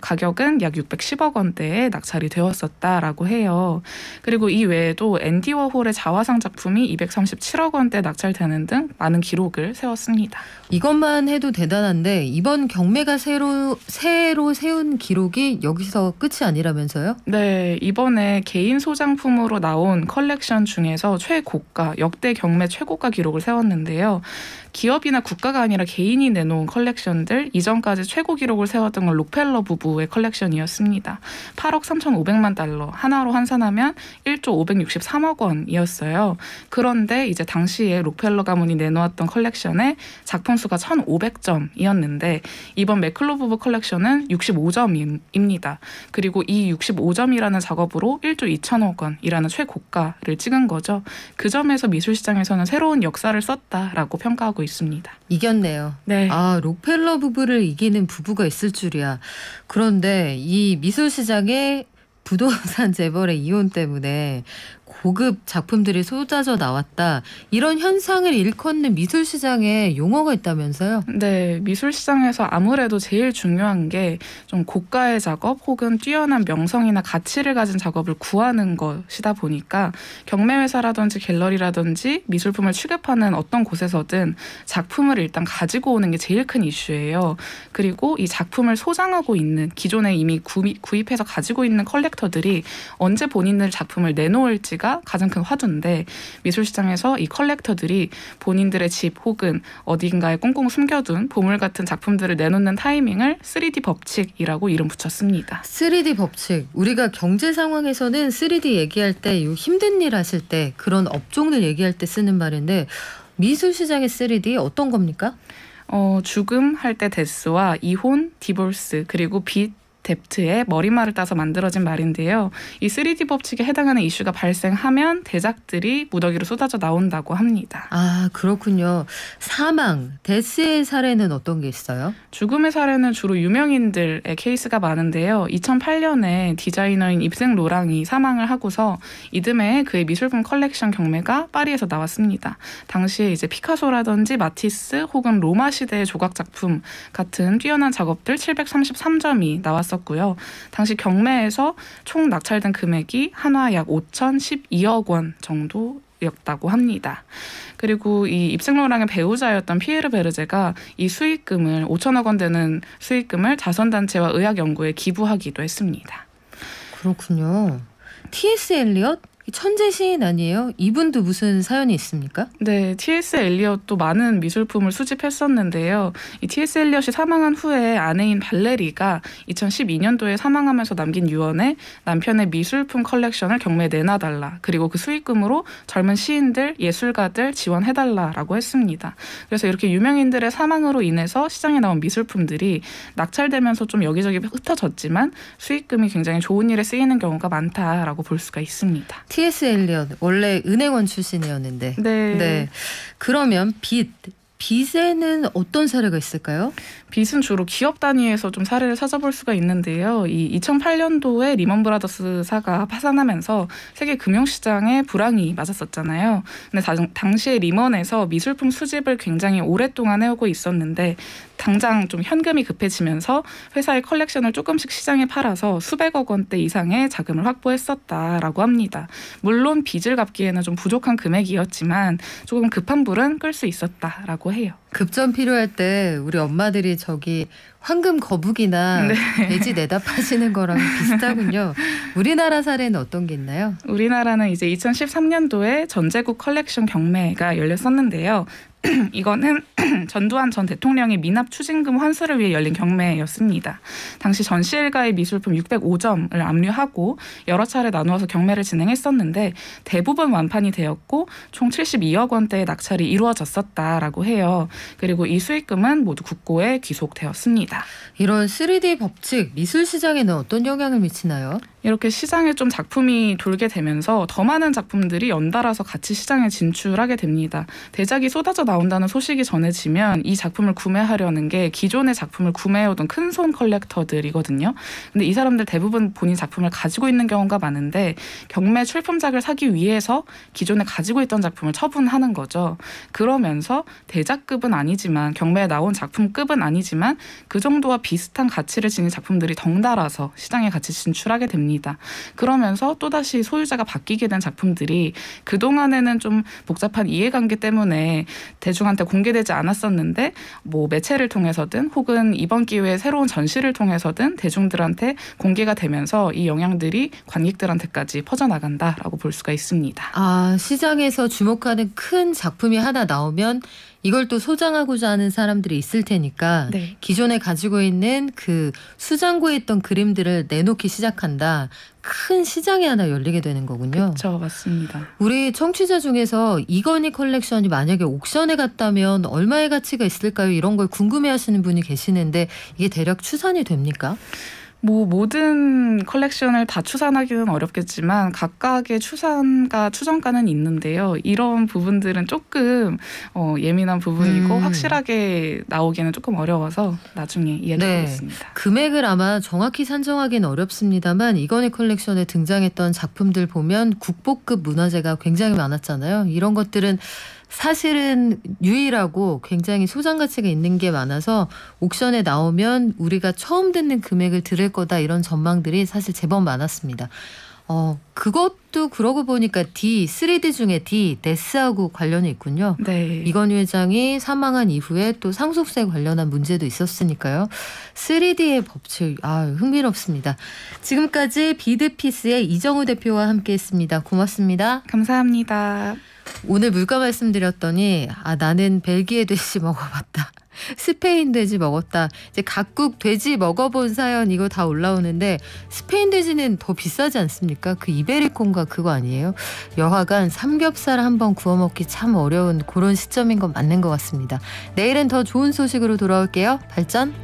가격은 약 610억 원대에 낙찰이 되었었다라고 해요. 그리고 이 외에도 앤디 워홀의 자화상 작품이 237억 원대에 낙찰되는 등 많은 기록을 세웠습니다. 이것만 해도 대단한데 이번 경매가 새로 세운 기록이 여기서 끝이 아니라면서요? 네, 이번에 개인 소장품으로 나온 컬렉션 중에서 최고가, 역대 경매 최고가 기록을 세웠는데요. 기업이나 국가가 아니라 개인이 내놓은 컬렉션들, 이전까지 최고 기록을 세웠던 건 록펠러 부부의 컬렉션이었습니다. 8억 3,500만 달러, 하나로 환산하면 1조 563억 원이었어요. 그런데 이제 당시에 록펠러 가문이 내놓았던 컬렉션의 작품 수가 1,500점이었는데 이번 맥클로 부부 컬렉션은 65점입니다. 그리고 이 65점이라는 작업으로 1조 2천억 원이라는 최고가를 찍은 거죠. 그 점에서 미술시장에서는 새로운 역사를 썼다라고 평가하고 있습니다. 이겼네요. 네. 아, 록펠러 부부를 이기는 부부가 있을 줄이야. 그런데 이 미술 시장에 부동산 재벌의 이혼 때문에 고급 작품들이 쏟아져 나왔다. 이런 현상을 일컫는 미술 시장에 용어가 있다면서요? 네, 미술 시장에서 아무래도 제일 중요한 게 좀 고가의 작업 혹은 뛰어난 명성이나 가치를 가진 작업을 구하는 것이다 보니까 경매회사라든지 갤러리라든지 미술품을 취급하는 어떤 곳에서든 작품을 일단 가지고 오는 게 제일 큰 이슈예요. 그리고 이 작품을 소장하고 있는 기존에 이미 구입해서 가지고 있는 컬렉터들이 언제 본인들 작품을 내놓을지가 가장 큰 화두인데 미술시장에서 이 컬렉터들이 본인들의 집 혹은 어딘가에 꽁꽁 숨겨둔 보물 같은 작품들을 내놓는 타이밍을 3D 법칙이라고 이름 붙였습니다. 3D 법칙. 우리가 경제 상황에서는 3D 얘기할 때 힘든 일 하실 때 그런 업종을 얘기할 때 쓰는 말인데 미술 시장의 3D 어떤 겁니까? 죽음 할 때 데스와 이혼, 디볼스 그리고 빚 뎁트의 머리말을 따서 만들어진 말인데요. 이 3D 법칙에 해당하는 이슈가 발생하면 대작들이 무더기로 쏟아져 나온다고 합니다. 아, 그렇군요. 사망, 데스의 사례는 어떤 게 있어요? 죽음의 사례는 주로 유명인들의 케이스가 많은데요. 2008년에 디자이너인 입생 로랑이 사망을 하고서 이듬해 그의 미술품 컬렉션 경매가 파리에서 나왔습니다. 당시에 이제 피카소라든지 마티스 혹은 로마 시대의 조각 작품 같은 뛰어난 작업들 733점이 나왔었고요. 당시 경매에서 총 낙찰된 금액이 한화 약 5,012억 원 정도였다고 합니다. 그리고 이 입생로랑의 배우자였던 피에르 베르제가 이 수익금을 5천억 원 되는 수익금을 자선단체와 의학연구에 기부하기도 했습니다. 그렇군요. T.S. 엘리엇? 천재 시인 아니에요? 이분도 무슨 사연이 있습니까? 네, T.S. 엘리엇도 많은 미술품을 수집했었는데요. 이 T.S. 엘리엇이 사망한 후에 아내인 발레리가 2012년도에 사망하면서 남긴 유언에 남편의 미술품 컬렉션을 경매에 내놔달라. 그리고 그 수익금으로 젊은 시인들, 예술가들 지원해달라라고 했습니다. 그래서 이렇게 유명인들의 사망으로 인해서 시장에 나온 미술품들이 낙찰되면서 좀 여기저기 흩어졌지만 수익금이 굉장히 좋은 일에 쓰이는 경우가 많다라고 볼 수가 있습니다. T.S. 엘리엇 원래 은행원 출신이었는데. 네. 그러면 빚에는 어떤 사례가 있을까요? 빚은 주로 기업 단위에서 좀 사례를 찾아볼 수가 있는데요. 이 2008년도에 리먼 브라더스사가 파산하면서 세계 금융시장에 불황이 맞았었잖아요. 근데 당시에 리먼에서 미술품 수집을 굉장히 오랫동안 해오고 있었는데 당장 좀 현금이 급해지면서 회사의 컬렉션을 조금씩 시장에 팔아서 수백억 원대 이상의 자금을 확보했었다라고 합니다. 물론 빚을 갚기에는 좀 부족한 금액이었지만 조금 급한 불은 끌 수 있었다라고 해요. 급전 필요할 때 우리 엄마들이 저기 황금 거북이나 돼지 내다 파시는 거랑 비슷하군요. 우리나라 사례는 어떤 게 있나요? 우리나라는 이제 2013년도에 전제국 컬렉션 경매가 열렸었는데요. 이거는 전두환 전 대통령의 미납 추징금 환수를 위해 열린 경매였습니다. 당시 전시일가의 미술품 605점을 압류하고 여러 차례 나누어서 경매를 진행했었는데 대부분 완판이 되었고 총 72억 원대의 낙찰이 이루어졌었다라고 해요. 그리고 이 수익금은 모두 국고에 귀속되었습니다. 이런 3D 법칙 미술 시장에는 어떤 영향을 미치나요? 이렇게 시장에 좀 작품이 돌게 되면서 더 많은 작품들이 연달아서 같이 시장에 진출하게 됩니다. 대작이 쏟아져 나온다는 소식이 전해지면 이 작품을 구매하려는 게 기존의 작품을 구매해오던 큰손 컬렉터들이거든요. 근데 이 사람들 대부분 본인 작품을 가지고 있는 경우가 많은데 경매 출품작을 사기 위해서 기존에 가지고 있던 작품을 처분하는 거죠. 그러면서 대작급은 아니지만 경매에 나온 작품급은 아니지만 그 정도와 비슷한 가치를 지닌 작품들이 덩달아서 시장에 같이 진출하게 됩니다. 그러면서 또다시 소유자가 바뀌게 된 작품들이 그동안에는 좀 복잡한 이해관계 때문에 대중한테 공개되지 않았었는데 뭐 매체를 통해서든 혹은 이번 기회에 새로운 전시를 통해서든 대중들한테 공개가 되면서 이 영향들이 관객들한테까지 퍼져나간다라고 볼 수가 있습니다. 아, 시장에서 주목하는 큰 작품이 하나 나오면 이걸 또 소장하고자 하는 사람들이 있을 테니까 네. 기존에 가지고 있는 그 수장고에 있던 그림들을 내놓기 시작한다. 큰 시장이 하나 열리게 되는 거군요. 그렇죠. 맞습니다. 우리 청취자 중에서 이건희 컬렉션이 만약에 옥션에 갔다면 얼마의 가치가 있을까요? 이런 걸 궁금해하시는 분이 계시는데 이게 대략 추산이 됩니까? 뭐 모든 컬렉션을 다 추산하기는 어렵겠지만 각각의 추정가는 있는데요. 이런 부분들은 조금 예민한 부분이고 확실하게 나오기는 조금 어려워서 나중에 이야기하겠습니다. 금액을 아마 정확히 산정하기는 어렵습니다만 이건희 컬렉션에 등장했던 작품들 보면 국보급 문화재가 굉장히 많았잖아요. 이런 것들은 사실은 유일하고 굉장히 소장 가치가 있는 게 많아서 옥션에 나오면 우리가 처음 듣는 금액을 들을 거다 이런 전망들이 사실 제법 많았습니다. 그것도 그러고 보니까 3D 중에 데스하고 관련이 있군요. 네. 이건희 회장이 사망한 이후에 또 상속세 관련한 문제도 있었으니까요. 3D의 법칙, 흥미롭습니다. 지금까지 비드피스의 이정우 대표와 함께했습니다. 고맙습니다. 감사합니다. 오늘 물가 말씀드렸더니 나는 벨기에 돼지 먹어봤다. 스페인 돼지 먹었다. 이제 각국 돼지 먹어본 사연 이거 다 올라오는데 스페인 돼지는 더 비싸지 않습니까? 그 이베리콘가 그거 아니에요? 여하간 삼겹살 한번 구워 먹기 참 어려운 그런 시점인 건 맞는 것 같습니다. 내일은 더 좋은 소식으로 돌아올게요. 발전.